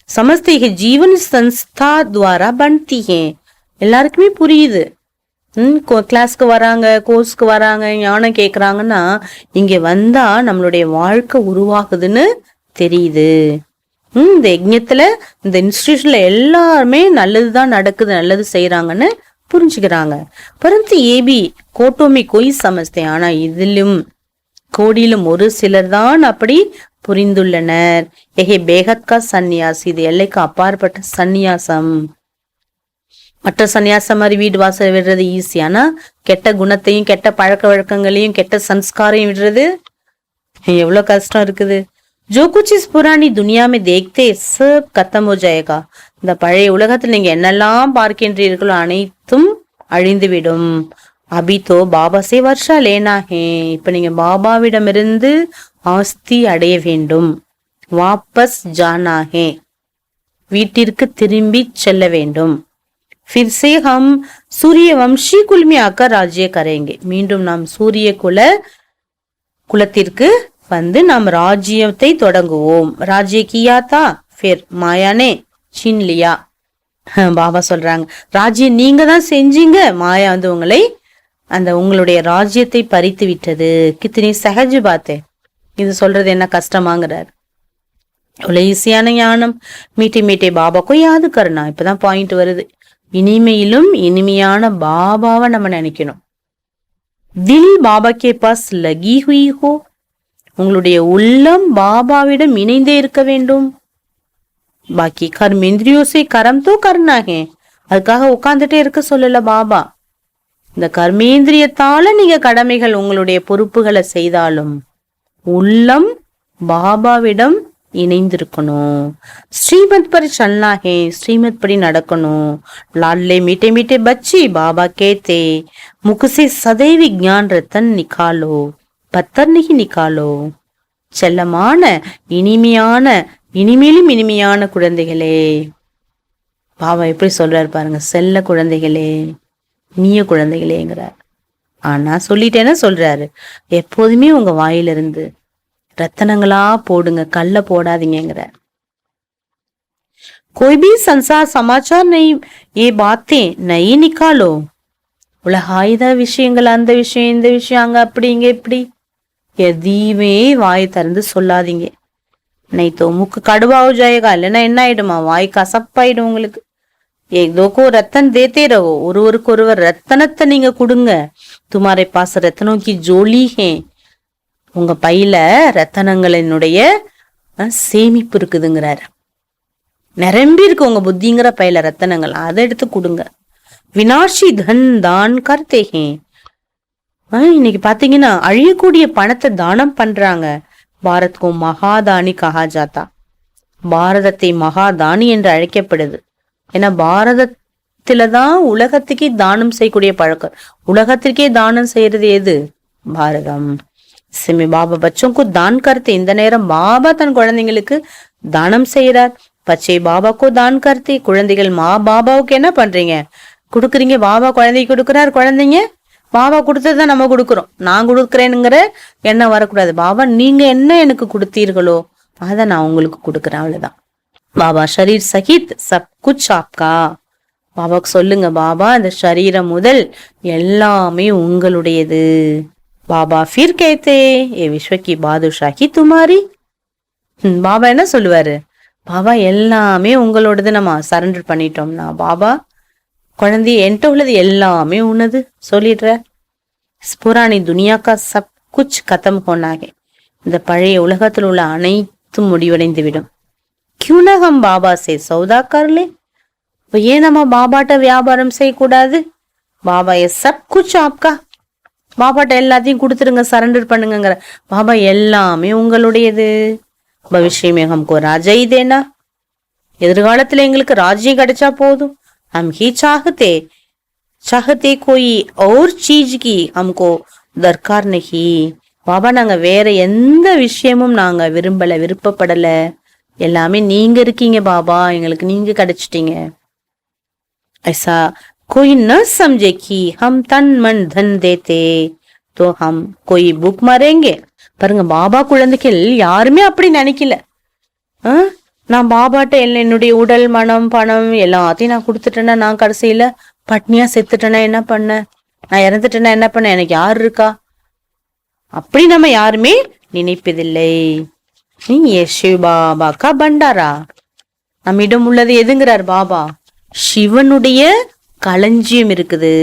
சமஸ்தே ஹே ஜீவன் சன்ஸ்தா துவாரா பன்தி ஹே. எல்லாருக்குமே புரியுது. கிளாஸ்க்கு வராங்க, கோர்ஸ்க்கு வராங்க, ஞானம் கேக்குறாங்கன்னா இங்க வந்தா நம்மளுடைய வாழ்க்கை உருவாகுதுன்னு தெரியுது. இந்த யஜ்ஞத்துல, இந்த இன்ஸ்டிடியூஷன்ல எல்லாருமே நல்லதுதான் நடக்குது, நல்லது செய்யறாங்கன்னு புரிஞ்சுக்கிறாங்க. பரந்து ஏபி கோட்டோமி கொய் சமஸ்தே. ஆனா இதிலும் கோடியிலும் ஒரு சிலர் தான் அப்படி புரிந்துள்ளனர். ஏகே பேகத்கா சந்நியாசி. இது எல்லைக்கு அப்பாற்பட்ட சந்நியாசம். மற்ற சன்னியாசம் மாதிரி வீடு வாசல் விடுறது ஈஸி. ஆனா கெட்ட குணத்தையும் கெட்ட பழக்க வழக்கங்களையும் கெட்ட சன்ஸ்காரையும் விடுறது எவ்வளவு கஷ்டம் இருக்குது. ஜோ குச் இஸ் புராணி துனியாமே தேக்தே சப் கத்தம் ஹோ ஜாயேகா. இந்த பழைய உலகத்தில் நீங்க என்னெல்லாம் பார்க்கின்றீர்களோ அனைத்தும் அழிந்துவிடும். அபிதோ பாபா சே வர்ஷா லேனா ஹே. இப்ப நீங்க பாபாவிடமிருந்து ஆஸ்தி அடைய வேண்டும். வாபஸ் ஜானா ஹே. வீட்டிற்கு திரும்பி செல்ல வேண்டும். फिर से हम सूर्य वंशी कुल में आकर राज्य करेंगे. மீண்டும் நாம் சூரிய குலத்திற்கு வந்து நாம் ராஜ்யத்தை தொடங்குவோம். ராஜ்ய கியா தா फिर மாயா ने छीन लिया. பாபா சொல்றாங்க, ராஜ்யம் நீங்க தான் செஞ்சீங்க, மாயா வந்து உங்களை அந்த உங்களுடைய ராஜ்யத்தை பறித்து விட்டது. கித்தனி சஹஜ் பாத்தே. இது சொல்றது என்ன கஷ்டமாங்கிறார். அவ்வளவு ஈஸியான ஞானம். மீட்டே மீட்டே பாபாக்கோ யாது கருணா. இப்பதான் பாயிண்ட் வருது. இனிமையிலும் இனிமையான பாபாவை நம்ம நினைக்கணும். தில் பாபா கே பாஸ் லகி ஹுயி ஹோ. உங்களுடைய உள்ளம் பாபாவிடம் இணைந்தே இருக்க வேண்டும். பாக்கி கர்மேந்திரியோ சே கரம் தோ கர்னா ஹே. அதுக்காக உட்கார்ந்துட்டே இருக்க சொல்லல பாபா. இந்த கர்மேந்திரியத்தால நீங்க கடமைகள், உங்களுடைய பொறுப்புகளை செய்தாலும் உள்ளம் பாபாவிடம் இணைந்திருக்கணும். ஸ்ரீமத் பரி சல்னா ஹே. ஸ்ரீமத் படி நடக்கணும். லால்லே மீட்டே மீட்டே பச்சி பாபா கேத்தே முகசே சதைவி ஞான் ரத்தன் நிக்காலோ பத்தர் நிகி நிக்காலோ. செல்லமான இனிமையான இனிமேலும் இனிமையான குழந்தைகளே. பாபா எப்படி சொல்றாரு பாருங்க, செல்ல குழந்தைகளே, நீய குழந்தைகளேங்கிறார். ஆனா சொல்லிட்டேன்னா சொல்றாரு, எப்போதுமே உங்க வாயிலிருந்து ரத்தனங்களா போடுங்க, கல்ல போடாதீங்கிற. कोई भी संसार समाचार नहीं, ये बातें नहीं निकालो. உலகாயுத விஷயங்கள், அந்த விஷயம், இந்த விஷயம், அங்க அப்படி இங்க இப்படி எதையுமே வாய் திறந்து சொல்லாதீங்க. नहीं तो मुख कड़वा हो जाएगा. இல்லைன்னா என்ன ஆயிடுமா, வாய் கசப்பாயிடும் உங்களுக்கு. ஏதோக்கோ ரத்தன் தேத்தே ரகோ. ஒருவருக்கு ஒருவர் ரத்தனத்தை நீங்க கொடுங்க. துமாரே பாஸ் ரத்தனோ கி ஜோலி ஹே. உங்க பையில ரத்தனங்களினுடைய சேமிப்பு இருக்குதுங்கிறாரு. நிரம்பி இருக்கு உங்க புத்திங்கிற பையில ரத்தனங்கள், அதை எடுத்து கொடுங்க. வினாஷி தன் தான் கர்த்தேகே. இன்னைக்கு பாத்தீங்கன்னா அழியக்கூடிய பணத்தை தானம் பண்றாங்க. பாரத்கோ மகாதானி கஹா ஜாத்தா. பாரதத்தை மகாதானி என்று அழைக்கப்படுது. ஏன்னா பாரதத்திலதான் உலகத்துக்கே தானம் செய்யக்கூடிய பழக்கம். உலகத்திற்கே தானம் செய்யறது எது? பாரதம். சிமி பாபா பச்சோக்கு தான் கர்த்தே. இந்த நேரம் பாபா தன் குழந்தைங்களுக்கு தானம் செய்யறார். பச்சை பாபாக்கோ தான் கர்த்தே. குழந்தைகள் பாபாவுக்கு என்ன பண்றீங்க? கொடுக்குறீங்க. பாபா குழந்தைக்கு கொடுக்குறார். குழந்தைங்க பாபா கொடுத்ததான் நம்ம கொடுக்குறோம். நான் கொடுக்குறேனுங்கிற எண்ணம் வரக்கூடாது. பாபா நீங்க என்ன எனக்கு கொடுத்தீர்களோ அதை நான் உங்களுக்கு கொடுக்குறேன், அவ்வளவுதான். பாபா ஷரீர் சகித் சப் குச் ஆப்கா. பாபாக்கு சொல்லுங்க, பாபா இந்த சரீரம் முதல் எல்லாமே உங்களுடையது. பாபா फिर कहते ये विश्व की बादशाही तुम्हारी. பாபா என்ன சொல்லுவாரு? பாபா எல்லாமே உங்களோடது, நம்ம சரண்டர் பண்ணிட்டோம்னா பாபா குழந்தை என்கிட்ட உள்ளது எல்லாமே உன்னது சொல்லிடுற. புராணி துனியாக்கா சப் குச் கத்தம் ஹோனாகே. இந்த பழைய உலகத்தில் உள்ள அனைத்தும் முடிவடைந்து விடும். क्यों ना हम बाबा से सौदा कर ले. இப்போ ஏன் நம்ம பாபாட்ட வியாபாரம் செய்யக்கூடாது? பாபா சப் குச் ஆப்கா, பாபாட்ட எல்லாத்தையும் கொடுத்துருங்க, சரண்டர் பண்ணுங்கிற. பாபா எல்லாமே உங்களுடையது. பவிஷ்யமே ஹம்கோ ராஜை தேனா, எதிர்காலத்துல எங்களுக்கு ராஜ்யம் கிடைச்சா போதும். ஹம் ஹி சாஹதே சாஹதே கோயி और चीज की हमको दरकार नहीं. பாபா நாங்க வேற எந்த விஷயமும் நாங்க விருப்பப்படல. எல்லாமே நீங்க இருக்கீங்க பாபா, எங்களுக்கு நீங்க கிடைச்சிட்டீங்க. ऐसा कोई न समझे कि हम तन मन धन देते तो हम कोई भूख मरेंगे. பாருங்க, பாபா குழந்தைகள் யாருமே அப்படி நினைக்கல. நான் பாபாட்ட என்னுடைய உடல் மனம் பணம் எல்லாத்தையும் நான் கொடுத்துட்டேன்னா நான் கடைசியில பட்னியா செத்துட்டேன்னா என்ன பண்ண, நான் இறந்துட்டேன்னா என்ன பண்ண, எனக்கு யாரு இருக்கா, அப்படி நம்ம யாருமே நினைப்பதில்லை. நீ சிவ பாபாக்கா பண்டாரா, நம்மிடம் உள்ளது எதுங்கிறார் பாபா? சிவனுடைய களஞ்சியம் இருக்குது.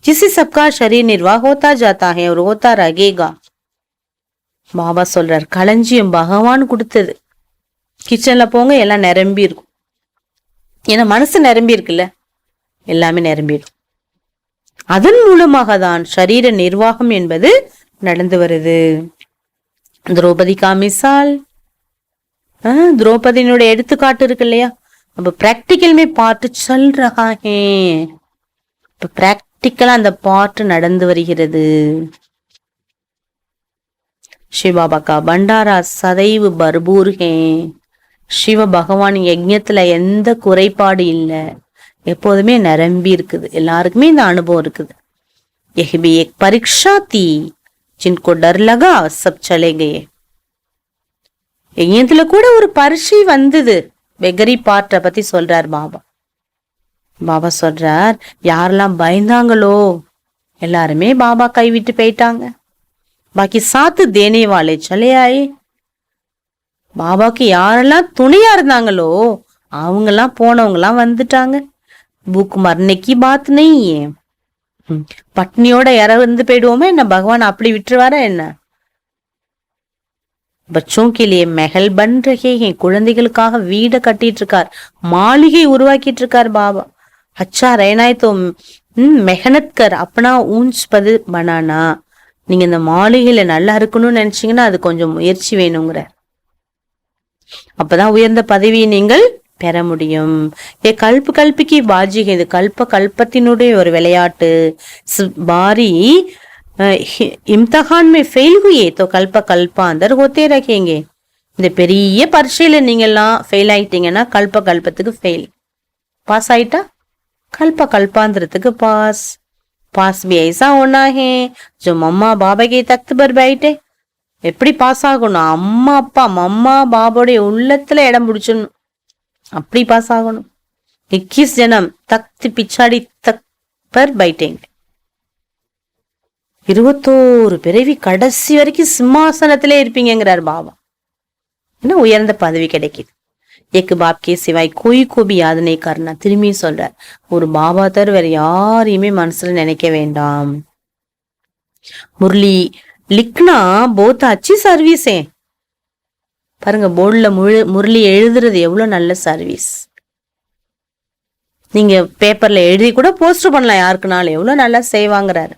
जिससे सबका शरीर निर्वाह होता जाता है और होता रहेगा. பாபா சொல்றார், களஞ்சியம் பகவான் கொடுத்தது. கிச்சன்ல போங்க, எல்லாம் நிரம்பி இருக்கும். ஏன்னா மனசு நிரம்பி இருக்குல்ல, எல்லாமே நிரம்பிடும். அதன் மூலமாக தான் சரீர நிர்வாகம் என்பது நடந்து வருது. திரௌபதி கா மிசால், திரௌபதியினுடைய எடுத்துக்காட்டு இருக்கு இல்லையா? அப்ப பிராக்டிக்கலுமே பாட்டு சல் ரஹா ஹே, இப்ப பிராக்டிக்கலா அந்த பாட்டு நடந்து வருகிறது. சிவபாபா கா பண்டாரா சதைவு பர்பூர் ஹே, சிவ பகவான் யஜ்ஞத்துல எந்த குறைபாடு இல்லை, எப்போதுமே நிரம்பி இருக்குது. எல்லாருக்குமே இந்த அனுபவம் இருக்குது. यही भी एक परीक्षा थी जिनको डर लगा सब चले गए. யஜ்ஞத்துல கூட ஒரு பரீட்சை வந்தது. வெகரி பாட்ட பத்தி சொல்றார் பாபா. பாபா சொல்றார், யாரெல்லாம் பயந்தாங்களோ எல்லாருமே பாபா கைவிட்டு போயிட்டாங்க. பாக்கி சாத்து தேனே வாலே சலே ஆயே. பாபாக்கு யாரெல்லாம் துணையா இருந்தாங்களோ அவங்கெல்லாம் போனவங்கலாம் வந்துட்டாங்க. பூக்கு மர்னைக்கு பாத் நெய், பட்னியோட இறந்து போயிடுவோமே என்ன, பகவான் அப்படி விட்டுருவாரா என்ன? பச்சோं के लिए महल बन रहे हैं, குழந்தைகளுக்காக வீட கட்டிட்டு இருக்கார், மாளிகை உருவாக்கிட்டு இருக்கார் பாபா. अच्छा रहना है तो मेहनत कर अपना ऊंच पद बनाना. நீங்க இந்த மாளிகையில நல்லா இருக்கணும்னு நினைச்சீங்கன்னா அது கொஞ்சம் முயற்சி வேணுங்கிற, அப்பதான் உயர்ந்த பதவியை நீங்கள் பெற முடியும். கல்ப கல்பிக்கு பாஜிகை, இது கல்பத்தினுடைய ஒரு விளையாட்டு. பாரி இம்தஹான் மே ஃபெயில் ஹுயே தோ கல்ப கல்பாந்தர் ஹோத்தே ரகேங்க. இந்த பெரிய பரீட்சையில நீங்க எல்லாம் ஃபெயில் ஆயிட்டீங்கன்னா கல்பத்துக்கு ஃபெயில், பாஸ் ஆயிட்டா கல்ப கல்பாந்திரத்துக்கு பாஸ். பாஸ் பி ஐசா होना है जो मम्मा बाबा के तख्त पर बैठे. எப்படி பாஸ் ஆகணும்? அம்மா அப்பா மம்மா பாபாவுடைய உள்ளத்துல இடம் பிடிச்சணும், அப்படி பாஸ் ஆகணும். 21 ஜனம் தக்த் பிச்சாடி தக் பர் பைட்டேங்க. 21 பிறவி கடைசி வரைக்கும் சிம்மாசனத்திலே இருப்பீங்கிறார் பாபா. என்ன உயர்ந்த பதவி கிடைக்குது. एक बाप के सिवाय कोई को भी याद नहीं करना. திரும்பி சொல்றார், ஒரு பாபா தவிர வேற யாரையுமே மனசுல நினைக்க வேண்டாம். முரளி लिखना बहुत अच्छी सर्विस है. பாருங்க, போர்டுல முரளி எழுதுறது எவ்வளவு நல்ல சர்வீஸ். நீங்க பேப்பர்ல எழுதி கூட போஸ்டர் பண்ணலாம் யாருக்குனாலும், எவ்வளவு நல்லா செய்வாங்கிறாரு.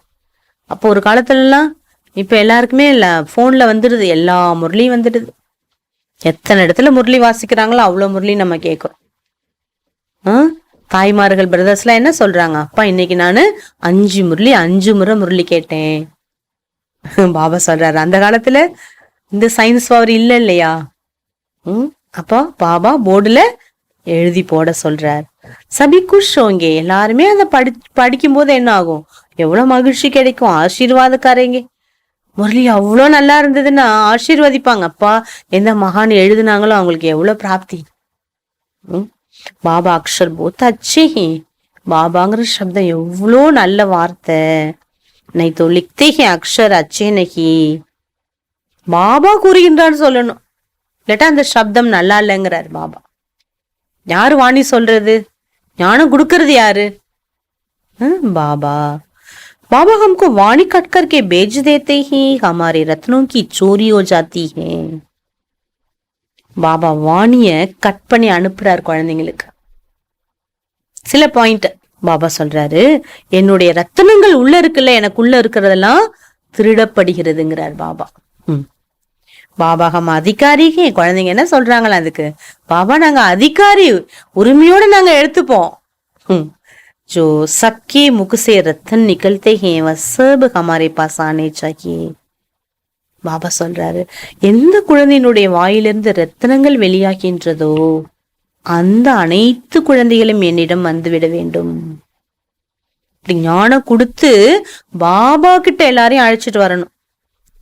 அப்போ ஒரு காலத்துல எல்லாம், இப்ப எல்லாருக்குமே போன்ல வந்துடுது, எல்லா முரளியும் வந்துடுது. எத்தனை இடத்துல முரளி வாசிக்கிறாங்களோ அவ்வளவு முரளி நம்ம கேட்கிறோம். தாய்மார்கள் பிரதர்ஸ் எல்லாம் என்ன சொல்றாங்க, அப்பா இன்னைக்கு நானு 5 முறை முரளி கேட்டேன். பாபா சொல்றாரு, அந்த காலத்துல இந்த சயின்ஸ் பவர் இல்ல இல்லையா? அப்போ பாபா போர்டுல எழுதி போட சொல்றார். சபி குஷ் ஹோங்க, எல்லாருமே அதை படிக்கும் போது என்ன ஆகும், எவ்வளவு மகிழ்ச்சி கிடைக்கும். ஆசீர்வாதக்காரங்க, முரளி அவ்வளோ நல்லா இருந்ததுன்னா ஆசீர்வதிப்பாங்க. அப்பா எந்த மகான் எழுதுனாங்களோ அவங்களுக்கு எவ்வளவு பிராப்தி. பாபா அக்ஷர் போத் அச்சே ஹி, பாபாங்கிற சப்தம் எவ்வளோ நல்ல வார்த்தை. நை தோ லிக்தே ஹி அக்ஷர் அச்சே நஹி, பாபா கூறுகின்றான்னு சொல்லணும், இல்லாட்டா அந்த சப்தம் நல்லா இல்லைங்கிறார் பாபா. யாரு வாணி சொல்றது, ஞானம் கொடுக்கறது யாரு? பாபா. बाबा हमको वाणी कट करके बेच देते ही हमारे रत्नों की चोरी हो जाती है. பாபா வாணிய கட் பண்ணி அனுப்புறாரு குழந்தைங்களுக்கு. சில பாயிண்ட் பாபா சொல்றாரு, என்னுடைய ரத்தனங்கள் உள்ள இருக்குல்ல, எனக்குள்ள இருக்கிறதெல்லாம் திருடப்படுகிறதுங்கிறார் பாபா. பாபா ஹம் அதிகாரிக்கு குழந்தைங்க என்ன சொல்றாங்களா அதுக்கு, பாபா நாங்க அதிகாரி, உரிமையோட நாங்க எடுத்துப்போம். जो सबके मुख से रतन निकलते हैं वह सब हमारे पास आने चाहिए. பாபா சொல்றாரு, எந்த குழந்தையினுடைய வாயிலிருந்து ரத்தனங்கள் வெளியாகின்றதோ அந்த அனைத்து குழந்தைகளும் என்னிடம் வந்துவிட வேண்டும். இப்படி ஞானம் கொடுத்து பாபா கிட்ட எல்லாரையும் அழைச்சிட்டு வரணும்.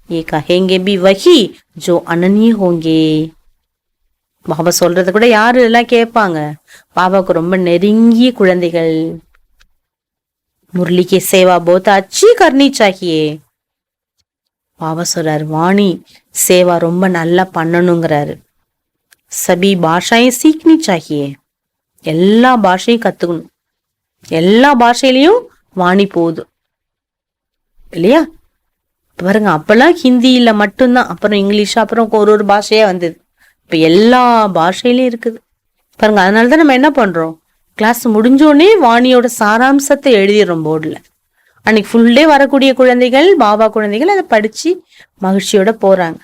ஏ கஹேங்கே பி வஹி ஜோ அனன்ய ஹோங்கே. பாபா சொல்றத கூட யாரு எல்லாம் கேட்பாங்க, பாபாவுக்கு ரொம்ப நெருங்கிய குழந்தைகள். முரளிக்கு சேவா போத் அச்சி கர்னி சாகியே. பாபா சொல்றாரு, வாணி சேவா ரொம்ப நல்லா பண்ணணுங்கிறாரு. சபி பாஷாயும் சீக்னி சாகியே, எல்லா பாஷையும் கத்துக்கணும். எல்லா பாஷையிலையும் வாணி போதும் இல்லையா? பாருங்க, அப்பெல்லாம் ஹிந்தியில மட்டும்தான், அப்புறம் இங்கிலீஷ், அப்புறம் ஒரு பாஷையா வந்தது. இப்ப எல்லா பாஷையிலயும் இருக்குது பாருங்க. அதனாலதான் நம்ம என்ன பண்றோம், கிளாஸ் முடிஞ்சோடனே வாணியோட சாராம்சத்தை எழுதிடுறோம் போர்டுல. அன்னைக்கு ஃபுல் டே வரக்கூடிய குழந்தைகள், பாபா குழந்தைகள் அதை படிச்சு மகிழ்ச்சியோட போறாங்க.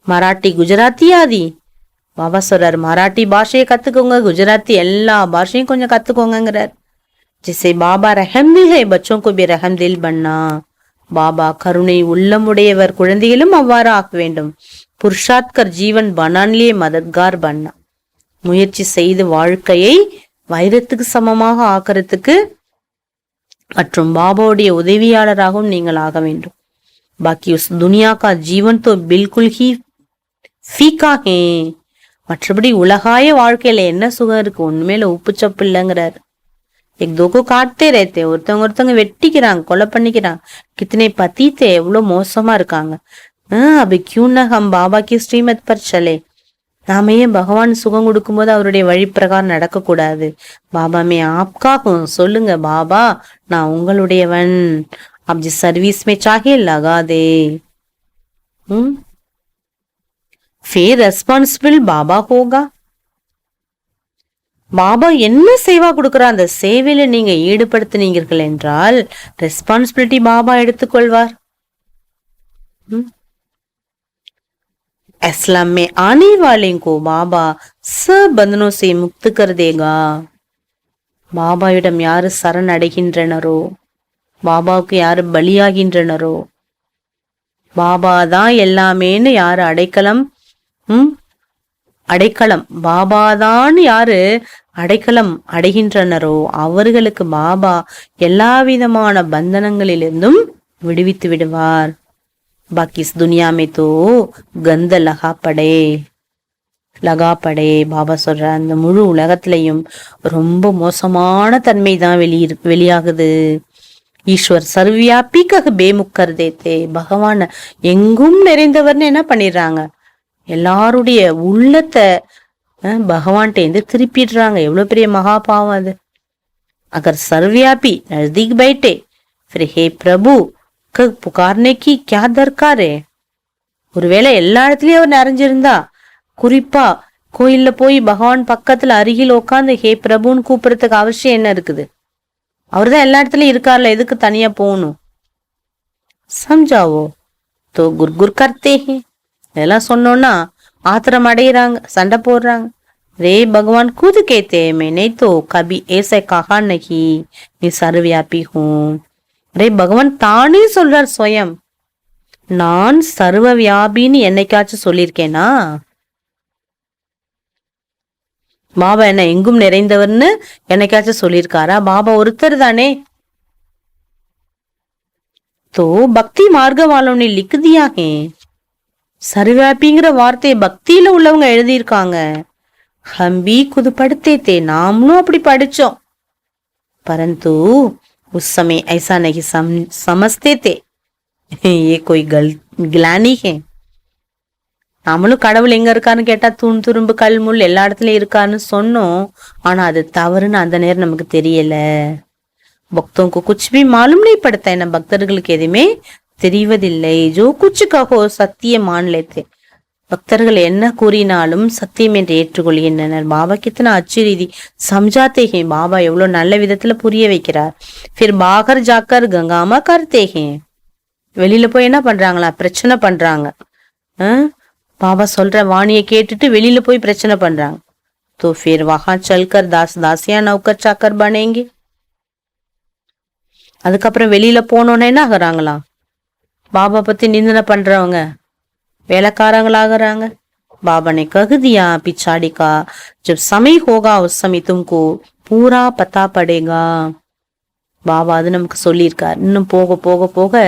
மராட்டி, குஜராத்தி ஆதி. பாபா சொல்றாரு, மராட்டி பாஷையை கத்துக்கோங்க, குஜராத்தி எல்லா பாஷையும் கொஞ்சம் கத்துக்கோங்கிறார். ஜிசே பாபா ரஹம் தில் ஹை பச்சோं को भी रहम दिल बनना. பாபா கருணை உள்ளமுடையவர், குழந்தைகளும் அவ்வாறு ஆக்க வேண்டும். புருஷாத்கர் ஜீவன் பனான்லே மதத்கார் பண்ணா. முயற்சி செய்து வாழ்க்கையை வைரத்துக்கு சமமாக ஆக்கிறதுக்கு மற்றும் பாபாவுடைய உதவியாளராகவும் நீங்கள் ஆக வேண்டும். பாக்கி உஸ் துனியா கா ஜீவன் தோ பில்குல் ஹி ஃபீகா ஹே. மற்றபடி உலகாய வாழ்க்கையில என்ன சுகம் இருக்கு, உண்மையில உப்பு சப்பு இல்லைங்கிறாரு. எக்தோக்கோ காட்டே ரேத்தே, ஒருத்தவங்க வெட்டிக்கிறாங்க, கொலை பண்ணிக்கிறாங்க. கித்தனை பத்தீத்தே, எவ்வளவு மோசமா இருக்காங்க. அபி கியூ ந ஹம் பாபா கி ஸ்ரீமத் பர் சலே. நாம ஏன் பகவான் சுகம் கொடுக்கும் போது அவருடைய வழி பிரகாரம் நடக்க கூடாது? பாபா மே ஆப்காகும், சொல்லுங்க பாபா நான் உங்களுடையவன். அப் ஜிஸ் சர்வீஸ் மே சாஹே லகா தே. फिर ரெஸ்பான்சிபிள் பாபா ஹோகா. பாபா என்ன சேவா கொடுக்குறா, அந்த சேவையில நீங்க ஈடுபடுத்தினீர்கள் என்றால் ரெஸ்பான்சிபிலிட்டி பாபா எடுத்துக்கொள்வார். इस्लाम में आने वाले को பாபா सब बंधनों से मुक्त कर देगा. பாபாவிடம் யாரு சரண் அடைகின்றனரோ, பாபாவுக்கு யாரு பலியாகின்றனரோ, பாபா தான் எல்லாமேன்னு யாரு அடைக்கலம் பாபாதான் யாரு அடைக்கலம் அடைகின்றனரோ அவர்களுக்கு பாபா எல்லா விதமான பந்தனங்களிலிருந்தும் விடுவித்து விடுவார். பாக்கி துனியா மே தோ கந்த லகாப்படே. பாபா சொல்ற அந்த முழு உலகத்திலையும் ரொம்ப மோசமான தன்மை தான் வெளியாகுது. ஈஸ்வர் சர்வியாபிக்காக பேமுக்கர் தேத்தே. பகவான் எங்கும் நிறைந்தவர்னு என்ன பண்ணிடுறாங்க, எல்லாருடைய உள்ளத்தை பகவான்கிட்ட திருப்பிடுறாங்க. எவ்வளவு பெரிய மகாபாவம் அது. அகர் சர்வியாபி நஜதீக் பைட்டே ஃபிர் ஹே பிரபு புகார்னே கி கியா தர்காரே. ஒருவேளை எல்லா இடத்துலயும் அவர் நிறைஞ்சிருந்தா, குறிப்பா கோயில்ல போய் பகவான் பக்கத்துல அருகில் உட்காந்து ஹே பிரபுன்னு கூப்பிடுறதுக்கு அவசியம் என்ன இருக்குது? அவர்தான் எல்லா இடத்துலயும் இருக்கார்ல, எதுக்கு தனியா போகணும்? சம்ஜாவோ தோ குர்குர் கர்த்தே ஹே. இதெல்லாம் சொன்னோம்னா ஆத்திரம் அடைகிறாங்க, சண்டை போடுறாங்க. ரே பகவான் खुद कहते हैं मैंने तो कभी ऐसा कहा नहीं मैं सर्वव्यापी हूँ. ரே பகவான் தானே சொல்றார் ஸ்வயம், நான் சர்வ வியாபின்னு என்னைக்காச்சும் சொல்லியிருக்கேனா? பாபா என்ன எங்கும் நிறைந்தவர்னு என்னைக்காச்சும் சொல்லியிருக்காரா? பாபா ஒருத்தர் தானே. தோ பக்தி மார்க்க வாலோனே லிக் தியா ஹே. சர்வவியாபிங்கிற வார்த்தையை பக்தியில உள்ளவங்க எழுதியிருக்காங்க. ஹம்பி குது படுத்தே, நாமளும் அப்படி படிச்சோம். பரந்து उस समय ऐसा नहीं समझते थे ये कोई ग्लानी है. நாமளும் கடவுள் எங்க இருக்காருன்னு கேட்டா தூண் துரும்பு கல் முள் எல்லா இடத்துலயும் இருக்காருன்னு சொன்னோம். ஆனா அது தவறுன்னு அந்த நேரம் நமக்கு தெரியல. பக்தோं को कुछ भी मालूम नहीं पड़ता है. பக்தர்களுக்கு எதுவுமே தெரிவதில்லை. जो कुछ कहो सत्य मान लेते. பக்தர்கள் என்ன கூறினாலும் சத்தியம் என்று ஏற்றுக்கொள்கின்றனர். பாபா கித்தனா அச்சு ரீதி சம்ஜாத்தே பாபா எவ்வளவு நல்ல விதத்துல புரிய வைக்கிறார். फिर बाहर जाकर गंगामा करते हैं. வெளியில போய் என்ன பண்றாங்களா, பிரச்சனை பண்றாங்க. பாபா சொல்ற வாணியை கேட்டுட்டு வெளியில போய் பிரச்சனை பண்றாங்க. तो फिर वहां चलकर दास दासिया नौकर चाकर बनेंगे. அதுக்கப்புறம் வெளியில போனோன்னு என்ன ஆகுறாங்களா, பாபா பத்தி நிந்தனை பண்றவங்க வேலைக்காரங்களாகிறாங்க. बाबा ने कह दिया पिछाड़ी का जब समय होगा उस समय तुमको पूरा पता पड़ेगा. பாபா அது நமக்கு சொல்லியிருக்கார். இன்னும் போக போக போக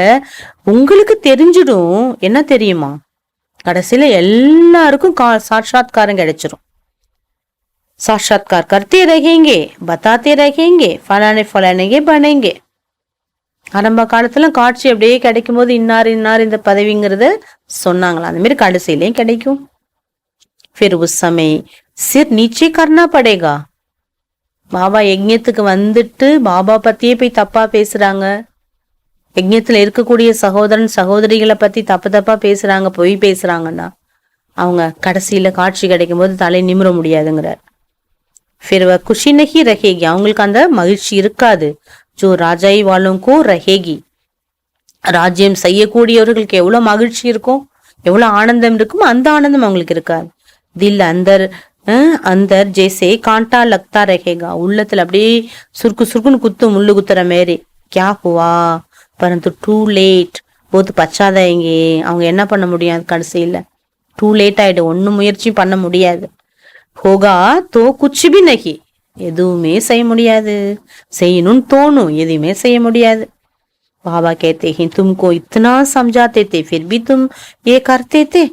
உங்களுக்கு தெரிஞ்சிடும். என்ன தெரியுமா, கடைசியில எல்லாருக்கும் சாட்சாத்காரம் கிடைச்சிரும். साक्षात्कार करते रहेंगे बताते रहेंगे फलाने फलाने बनेंगे. ஆரம்ப காலத்துல காட்சி அப்படியே கிடைக்கும் போது இன்னார் இன்னார் இந்த பதவிங்கிறத சொன்னாங்களா, அந்த மாதிரி கடைசியிலையும் கிடைக்கும். फिर उस समय सिर नीचे करना पड़ेगा. பாபா யஜ்ஞத்துக்கு வந்துட்டு பாபா பத்தியே போய் தப்பா பேசுறாங்க, யஜ்ஞத்துல இருக்கக்கூடிய சகோதரன் சகோதரிகளை பத்தி தப்பு தப்பா பேசுறாங்க, பொய் பேசுறாங்கன்னா அவங்க கடைசியில காட்சி கிடைக்கும் போது தலை நிமிர முடியாதுங்கிறார். फिर वह खुशी नहीं रहेगी. அவங்களுக்கு அந்த மகிழ்ச்சி இருக்காது. जो ராஜாய் வாழும்கோ ரஹேகி. ராஜ்யம் செய்யக்கூடியவர்களுக்கு எவ்வளவு மகிழ்ச்சி இருக்கும், எவ்வளவு ஆனந்தம் இருக்குமோ அந்த ஆனந்தம் அவங்களுக்கு இருக்காது. தில் அந்தர் அந்தர் ஜெய்சே காண்டா லக்தா ரஹேகா. உள்ளத்துல அப்படியே சுருக்கு சுருக்குன்னு குத்து முள்ளு குத்துற மாரி. கியா ஹுவா பரந்து டூ லேட் போது பச்சாதாங்க. அவங்க என்ன பண்ண முடியாது, கடைசியில டூ லேட் ஆயிடும், ஒன்னும் முயற்சியும் பண்ண முடியாது. होगा तो कुछ भी नहीं. எதுவுமே செய்ய முடியாது. செய்யணும்னு தோணும், எதுவுமே செய்ய முடியாது. बाबा कहते हैं तुमको इतना समझाते थे फिर भी तुम ये करते थे.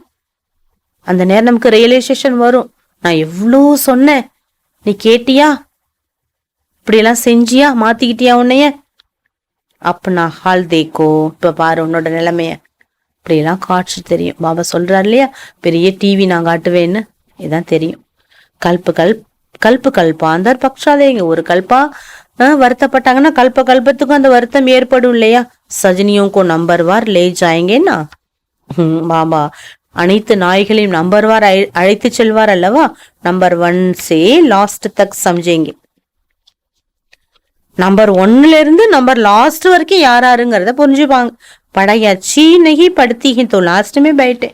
அந்த நேரம் நமக்கு ரியலைசேஷன் வரும். நான் எவ்வளோ சொன்னேன், நீ கேட்டியா, இப்படி எல்லாம் செஞ்சியா, மாத்திக்கிட்டியா உன்னைய. அப்பனா ஹால் தேக்கோ, இப்ப பாரு உன்னோட நிலைமைய. இப்படி எல்லாம் காட்சி தெரியும். பாபா சொல்றாரு இல்லையா, பெரிய டிவி நான் காட்டுவேன்னு. இதான் தெரியும். கல்பு கல்பாந்தர் பக்ஷாதேங்க. ஒரு கல்பா வருத்தப்பட்டாங்கன்னா கல்பத்துக்கும் அந்த வருத்தம் ஏற்படும் இல்லையா. சஜினியோங்கோ நம்பர் வார் லே ஜாயங்கேன்னா பாபா அனைத்து நாய்களையும் நம்பர் வார் அழைத்து செல்வார் அல்லவா. நம்பர் 1 சே லாஸ்ட் தக் சம்ஜேங்க. நம்பர் 1ல இருந்து நம்பர் லாஸ்ட் வரைக்கும் யாருங்கிறத புரிஞ்சுப்பாங்க. படையாச்சி நகி படுத்திகின் தோ லாஸ்ட்டுமே பைட்டே.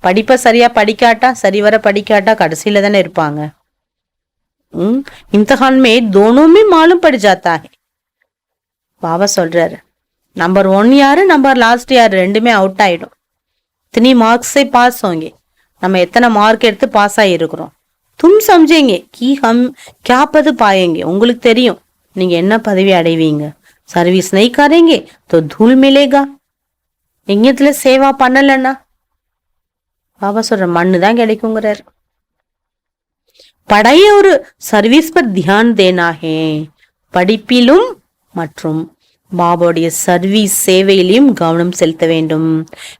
படிப்ப சரியா படிக்காட்டா, சரிவர படிக்காட்டா கடைசியில தானே இருப்பாங்க. இம்திஹான் மே தோனுமே மாலும் படி ஜாத்தா ஹை. பாபா சொல்றாரு, நம்பர் 1 யாரு, நம்பர் லாஸ்ட் யாரு, ரெண்டுமே அவுட் ஆயிடும். இத்தனை மார்க்ஸை பாஸ் होंगे. நம்ம எத்தனை மார்க் எடுத்து பாஸ் ஆகிருக்கிறோம். தும் சம்ஜேங்க கி ஹம் கியா பது பாயேங்க. உங்களுக்கு தெரியும் நீங்க என்ன பதவி அடைவீங்க. சர்வீஸ் நை கரேங்க தோ தூள் மிலேகா. எங்கத்துல சேவா பண்ணலன்னா பாபா சொல்ற மண்ணு தான் கிடைக்குங்கிறார். படைய ஒரு சர்வீஸ் பர் தியான் தேனா ஹே. படிப்பிலும் மற்றும் பாபாவுடைய சர்வீஸ் சேவையிலும் கவனம் செலுத்த வேண்டும்.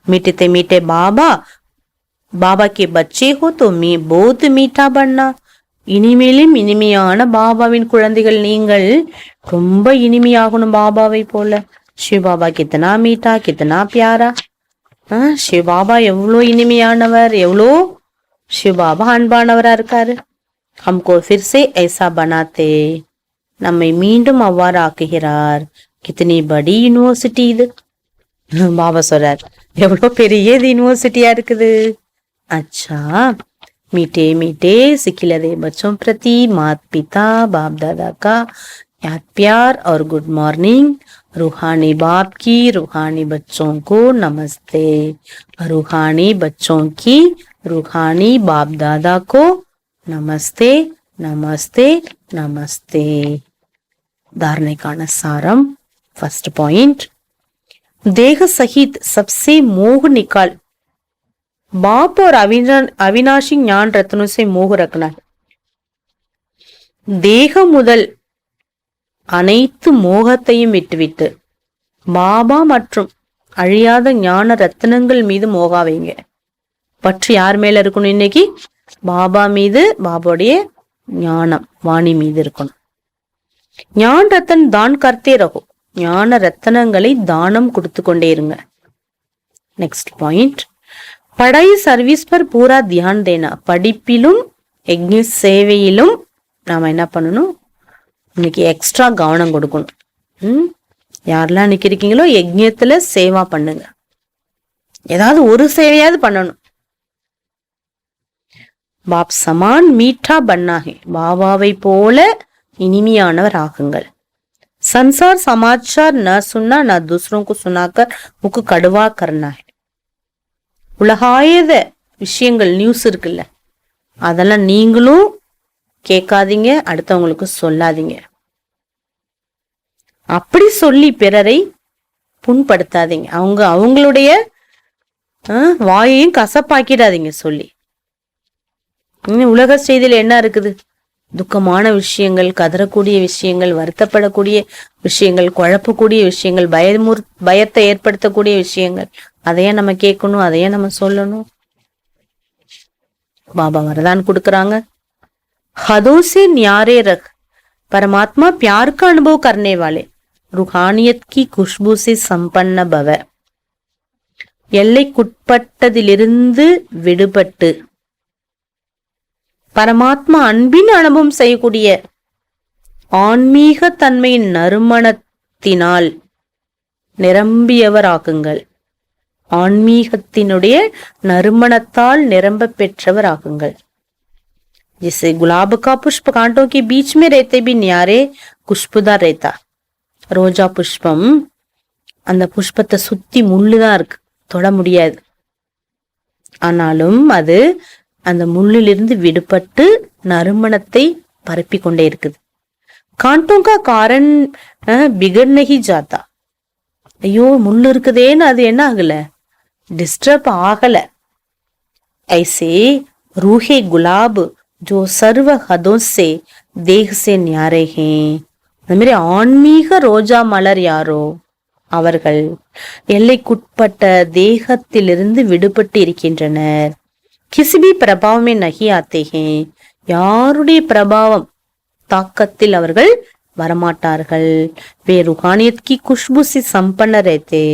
மீட்டத்தை மீட்டே பாபா பாபா கே பச்சே ஹோ தோ மீ போத் மீட்டா பண்ணா. இனிமேலும் இனிமையான பாபாவின் குழந்தைகள் நீங்கள். ரொம்ப இனிமையாகணும் பாபாவை போல. சிவ பாபா கித்தனா மீட்டா கித்தனா பியாரா. சிவபாபா எவ்வளோ இனிமையானவர், எவ்வளோ சிவபாபா அன்பானவரா இருக்காரு. हमको फिर से ऐसा बनाते. நம்மை மீண்டும் அவ்வாறு ஆக்குகிறார். கித்தனி படி யூனிவர்சிட்டி இது. பாபா சொல்றார், எவ்வளோ பெரிய யூனிவர்சிட்டியா இருக்குது. अच्छा मीठे मीठे सिखिलरे बच्चों प्रति माता पिता बाप दादा का याद प्यार और गुड मॉर्निंग. रूहानी बाप की रूहानी बच्चों को नमस्ते. रूहानी बच्चों की रूहानी बाप दादा को नमस्ते नमस्ते नमस्ते. धारणेकाன सारम. फर्स्ट पॉइंट, देह सहित सबसे मोह निकाल. बाप और अविनाशी ज्ञान रत्नों से मोह रखना है. தேக முதல் அனைத்து மோகத்தையும் விட்டுவிட்டு பாபா மற்றும் அழியாத ஞான ரத்தினங்கள் மீது மோகா வைங்க. பற்று யார் மேல இருக்கணும் இன்னைக்கு? பாபா மீது, பாபாவுடைய ஞானம் வாணி மீது இருக்கணும். ஞான ரத்தன் தான் கர்த்தே ரகோ. ஞான ரத்தனங்களை தானம் கொடுத்து கொண்டே இருங்க. நெக்ஸ்ட் பாயிண்ட், படை சர்வீஸ் பர் பூரா தியான் தேனா, படிப்பிலும் யஜ்ஞ சேவையிலும் நாம என்ன பண்ணணும், இன்னைக்கு எக்ஸ்ட்ரா கவனம் கொடுக்கணும். யாரெல்லாம் இன்னைக்கு இருக்கீங்களோ யஜ்ஞத்துல சேவா பண்ணுங்க, ஏதாவது ஒரு சேவையாவது பண்ணணும். பாப் சமான் மீட்டா பன்னாகே, பாபாவை போல இனிமையானவர் ஆகுங்கள். संसार समाचार न सुनना न दूसरों को सुनाकर मुझको कड़वा करना है. உலகாயத விஷயங்கள் நியூஸ் இருக்குல்ல, அதெல்லாம் நீங்களும் கேட்காதீங்க, அடுத்தவங்களுக்கு சொல்லாதீங்க. அப்படி சொல்லி பிறரை புண்படுத்தாதீங்க, அவங்களுடைய வாயையும் கசப்பாக்கிடாதீங்க சொல்லி. உலக செய்தியில என்ன இருக்குது, துக்கமான விஷயங்கள், கதறக்கூடிய விஷயங்கள், வருத்தப்படக்கூடிய விஷயங்கள், குழப்பக்கூடிய விஷயங்கள், பயத்தை ஏற்படுத்தக்கூடிய விஷயங்கள், அதையே நம்ம கேட்கணும், அதையே நம்ம சொல்லணும். பாபா வரதான் கொடுக்கறாங்க, हदों से न्यारे रख, परमात्मा प्यार का अनुभव करने वाले, रूहानियत की खुशबू से संपन्न भव. எல்லைக்குட்பட்டதிலிருந்து விடுபட்டு பரமாத்மா அன்பின் அனுபவம் செய்யக்கூடிய ஆன்மீக தன்மையின் நறுமணத்தினால் நிரம்பியவராகுங்கள். ஆன்மீகத்தினுடைய நறுமணத்தால் நிரம்ப பெற்றவராகுங்கள். जिसे गुलाब का पुष्प कांटों के बीच में रहते भी न्यारे खुशबूदार रहता. ரோஜா புஷ்பம், அந்த புஷ்பத்தை சுத்தி முள்ளுதான் இருக்கு, தொட முடியாது. ஆனாலும் அது அந்த முள்ளிலிருந்து விடுபட்டு நறுமணத்தை பரப்பி கொண்டே இருக்குது. காண்டோं का कारण बिगड़ नहीं जाता. ஐயோ முள்ளு இருக்குதேன்னு அது என்ன ஆகல, டிஸ்டர்ப் ஆகல. ऐसे रूहे गुलाब जो सर्व हदों से देह से न्यारे हैं. அந்த மாதிரி ஆன்மீக ரோஜா மலர் யாரோ அவர்கள் எல்லைக்குட்பட்ட தேகத்திலிருந்து விடுபட்டு இருக்கின்றனர். किसी भी प्रभाव में नहीं आते हैं. யாருடைய பிரபாவம் தாக்கத்தில் அவர்கள் வரமாட்டார்கள். वे रूहानियत की खुशबू से संपन्न रहते.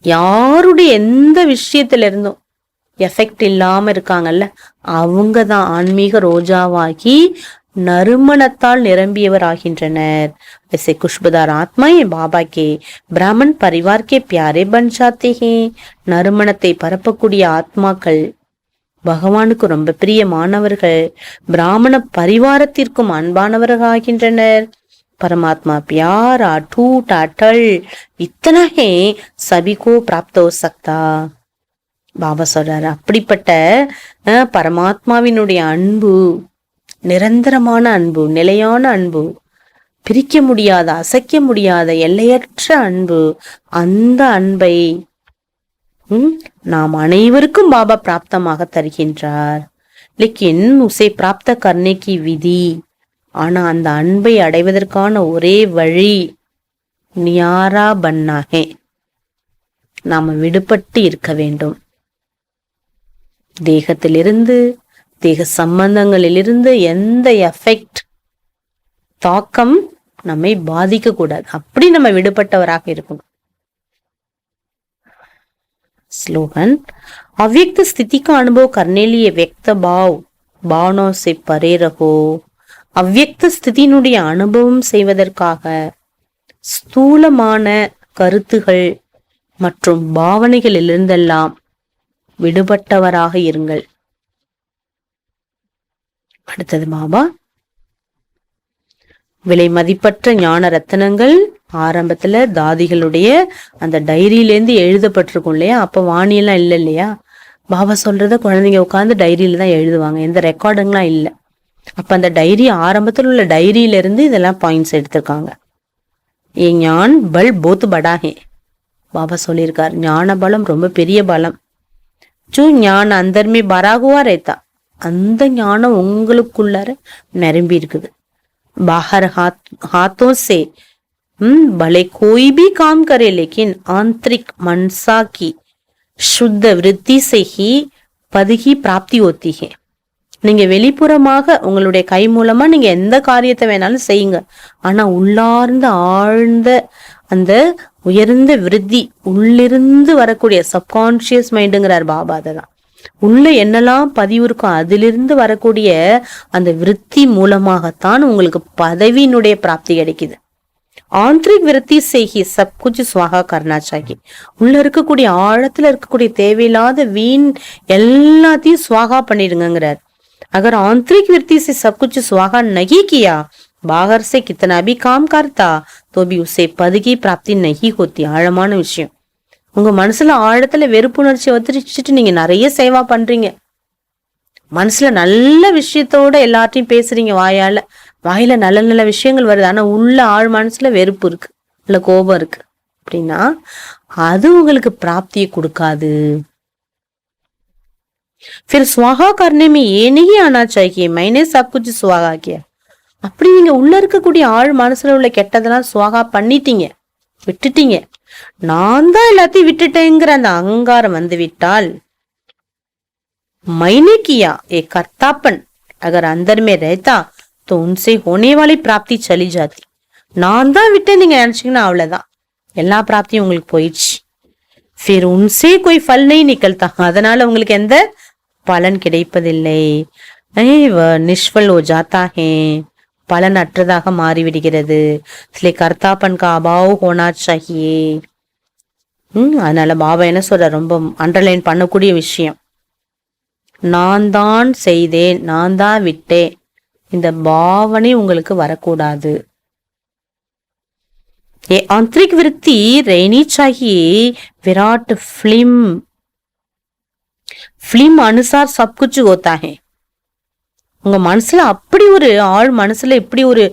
யாருடைய எந்த விஷயத்துல இருந்தும் எஃபெக்ட் இல்லாம இருக்காங்கல்ல, அவங்கதான் ஆன்மீக ரோஜாவாகி நறுமணத்தால் நிரம்பியவர் ஆகின்றனர். ऐसे खुशबूदार आत्माएं बाबा के ब्राह्मण परिवार के प्यारे बन जाते हैं. நறுமணத்தை பரப்பக்கூடிய ஆத்மாக்கள் பகவானுக்கு ரொம்ப பிரியமானவர்கள், பிராமண பரிவாரத்திற்கும் அன்பானவர்கள் ஆகின்றனர். परमात्मा प्यार अटूट अटल इतना है सभी को प्राप्त हो सकता. பாபா சொல்றாரு, அப்படிப்பட்ட பரமாத்மாவினுடைய அன்பு நிரந்தரமான அன்பு, நிலையான அன்பு, பிரிக்க முடியாத, அசைக்க முடியாத, எல்லையற்ற அன்பு. அந்த அன்பை நாம் அனைவருக்கும் பாபா பிராப்தமாக தருகின்றார். लेकिन उसे प्राप्त करने की विधि, ஆனா அந்த அன்பை அடைவதற்கான ஒரே வழி நியாரா பன்னாகே, நாம விடுபட்டு இருக்க வேண்டும். தேகத்திலிருந்து, தேக சம்பந்தங்களிலிருந்து எந்த எஃபெக்ட், தாக்கம் நம்மை பாதிக்க கூடாது. அப்படி நம்ம விடுபட்டவராக இருக்கணும். स्लोगन, अव्यक्त स्थिति का अनुभव करने लिए व्यक्त भावनों से परे रहो. அவ்வியக்த ஸ்திதியினுடைய அனுபவம் செய்வதற்காக ஸ்தூலமான கருத்துகள் மற்றும் பாவனைகளிலிருந்தெல்லாம் விடுபட்டவராக இருங்கள். அடுத்தது பாபா, விலை மதிப்பற்ற ஞான ரத்தனங்கள் ஆரம்பத்துல தாதிகளுடைய அந்த டைரியிலேருந்து எழுதப்பட்டிருக்கும் இல்லையா, அப்ப வாணியெல்லாம் இல்லை இல்லையா, பாபா சொல்றத குழந்தைங்க உட்கார்ந்து டைரியில தான் எழுதுவாங்க, எந்த ரெக்கார்டுங்கெல்லாம் இல்லை. அப்ப அந்த டைரி ஆரம்பத்தில் உள்ள டைரியில இருந்து இதெல்லாம் பாயிண்ட்ஸ் எடுத்திருக்காங்க. ஏ ஞான் பல் போத் படாகே, பாபா சொல்லியிருக்கார், ஞான பலம் ரொம்ப பெரிய பலம். ஜோ ஞான அந்தர்மே பராகுவா ரேத்தா, அந்த ஞானம் உங்களுக்குள்ளார நிரம்பி இருக்குது. பாஹர் हाथों से भले कोई भी काम करे लेकिन आंतरिक मनसा की शुद्ध वृत्ति से ही पद की प्राप्ति होती है. நீங்க வெளிப்புறமாக உங்களுடைய கை மூலமா நீங்க எந்த காரியத்தை வேணாலும் செய்யுங்க, ஆனா உள்ளார்ந்த ஆழ்ந்த அந்த உயர்ந்த விருத்தி உள்ளிருந்து வரக்கூடிய சப்கான்சியஸ் மைண்டுங்கிறார் பாபா. அததான் உள்ள என்னெல்லாம் பதிவு இருக்கும் அதிலிருந்து வரக்கூடிய அந்த விருத்தி மூலமாகத்தான் உங்களுக்கு பதவியினுடைய பிராப்தி கிடைக்குது. ஆந்திரிக் விருத்தி செய்கி சப் குछ சுவாகா கர்னா சாகி. உள்ள இருக்கக்கூடிய ஆழத்துல இருக்கக்கூடிய தேவையில்லாத வீண் எல்லாத்தையும் சுவாகா பண்ணிடுங்கிறார். அகர் ஆந்திரிக் விருத்தி से सब कुछ स्वाहा नहीं किया, बाहर से कितना भी काम करता तो भी उसे पद की प्राप्ति नहीं होती. ஆழமான விஷயம். உங்க மனசுல ஆழத்துல வெறுப்புணர்ச்சி வச்சிட்டு நீங்க நிறைய சேவா பண்றீங்க. மனசுல நல்ல விஷயத்தோட எல்லாத்தையும் பேசுறீங்க, வாயில நல்ல நல்ல விஷயங்கள் வருது. ஆனா உள்ள ஆழ் மனசுல வெறுப்பு இருக்கு, இல்ல கோபம் இருக்கு அப்படின்னா அது உங்களுக்கு பிராப்தியை கொடுக்காது. फिर स्वाहा करने में ये नहीं आना चाहिए मैंने सब कुछ स्वाहा किया. அப்படி நீங்க உள்ள இருக்கக்கூடிய ஆழ் மனசுல உள்ள கெட்டதெல்லாம் சுவாகா பண்ணிட்டீங்க, விட்டுட்டீங்க, நான் தான் எல்லாத்தையும் விட்டுட்டேங்கிற அந்த அகங்காரம் வந்து விட்டால் मैंने किया एक कर्तापन अगर अंदर में रहता तो उनसे होने वाली प्राप्ति चली जाती. நான் தான் விட்டேன் நீங்க நினைச்சீங்கன்னா அவ்வளவுதான், எல்லா பிராப்தியும் உங்களுக்கு போயிடுச்சு. फिर उनसे कोई फल नहीं निकलता. அதனால உங்களுக்கு எந்த பலன் கிடைப்பதில்லை. நிஷ்பல் ஓ ஜாத்தா ஹே, பலன் அற்றதாக மாறிவிடுகிறது. इसलिए कर्तापन का अभाव होना चाहिए. அதனால பாபா என்ன சொல்ற, ரொம்ப அண்டர்லைன் பண்ணக்கூடிய விஷயம், நான் தான் செய்தேன், நான் தான் விட்டேன், இந்த பாவனை உங்களுக்கு வரக்கூடாது. ये आंतरिक वृत्ति रहनी चाहिए विराट फिल्म अनुसार सब कुछ होता है. உங்க மனசுல அப்படி ஒரு ஆள் மனசுல இப்படி ஒரு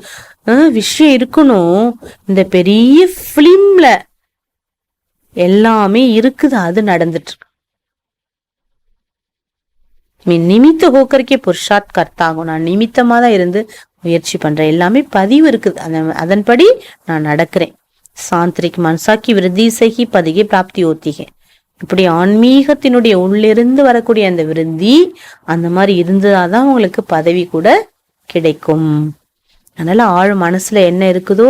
விஷயம் இருக்கணும், இந்த பெரிய பிலிம்ல எல்லாமே இருக்குது, அது நடந்துட்டு இருக்கு. நிமித்த ஹோக்கருக்கே புருஷார்த் கர்த்தாகும். நான் நிமித்தமா தான் இருந்து முயற்சி பண்றேன், எல்லாமே பதிவு இருக்குது, அதன்படி நான் நடக்கிறேன். சாந்திரிக் மனசாக்கி விருத்தி சகி பதிகை பிராப்தி ஓத்திகை. இப்படி ஆன்மீகத்தினுடைய உள்ளிருந்து வரக்கூடிய அந்த விருத்தி அந்த மாதிரி இருந்ததாதான் உங்களுக்கு பதவி கூட கிடைக்கும். அதனால ஆழ் மனசுல என்ன இருக்குதோ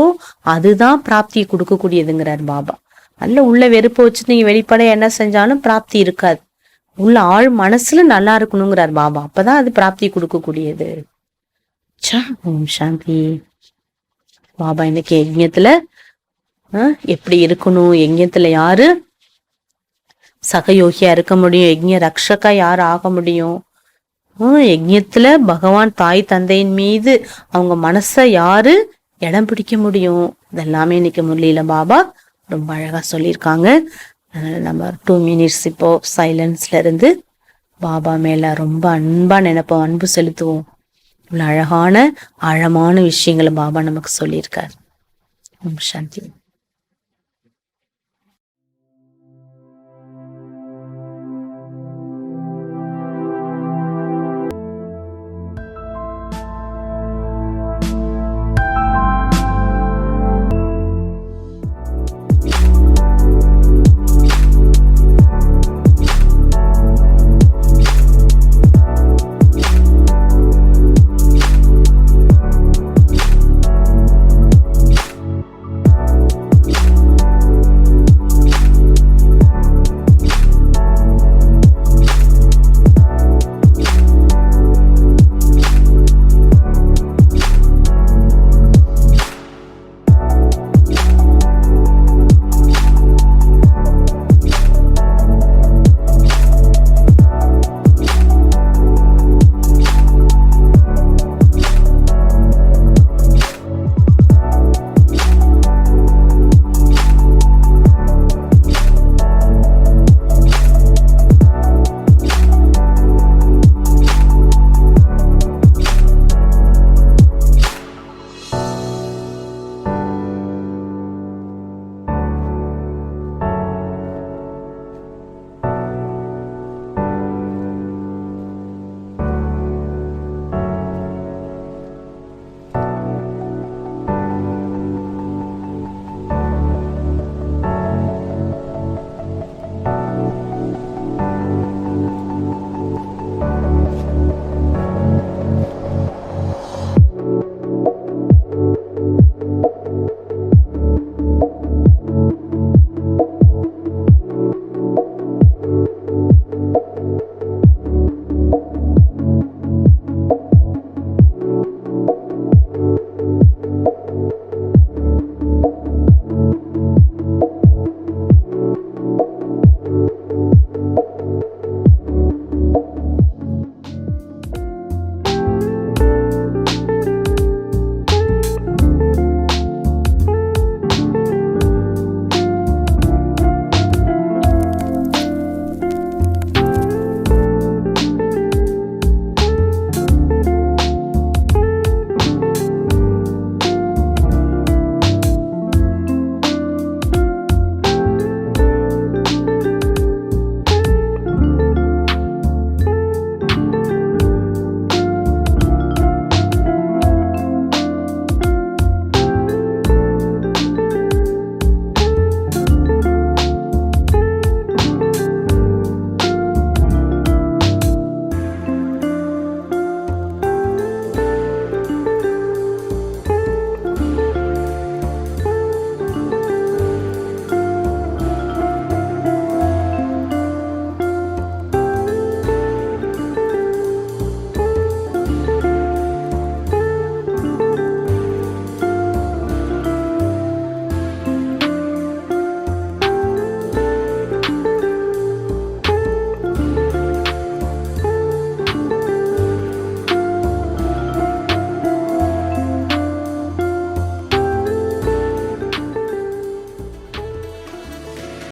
அதுதான் பிராப்தியை கொடுக்கக்கூடியதுங்கிறார் பாபா. நல்ல உள்ள வெறுப்பை வச்சு நீங்க வெளிப்படைய என்ன செஞ்சாலும் பிராப்தி இருக்காது. உள்ள ஆழ் மனசுல நல்லா இருக்கணுங்கிறார் பாபா, அப்பதான் அது பிராப்தி கொடுக்கக்கூடியது. ஓம் சாந்தி. பாபா இன்னைக்கு யஜ்ஞத்துல எப்படி இருக்கணும், யஜ்ஞத்துல யாரு சகயோகியா இருக்க முடியும், யஜ்ஞ ரக்ஷகா யாரு ஆக முடியும், யஜ்ஞத்துல பகவான் தாய் தந்தையின் மீது அவங்க மனச யாரு இடம் பிடிக்க முடியும், இதெல்லாமே இன்னைக்கு முரளியில பாபா ரொம்ப அழகா சொல்லியிருக்காங்க. அதனால நம்ம 2 minutes இப்போ சைலன்ஸ்ல இருந்து பாபா மேல ரொம்ப அன்பா நினைப்போம், அன்பு செலுத்துவோம். இவ்வளவு அழகான ஆழமான விஷயங்களை பாபா நமக்கு சொல்லியிருக்காரு. ஓம் சாந்தி.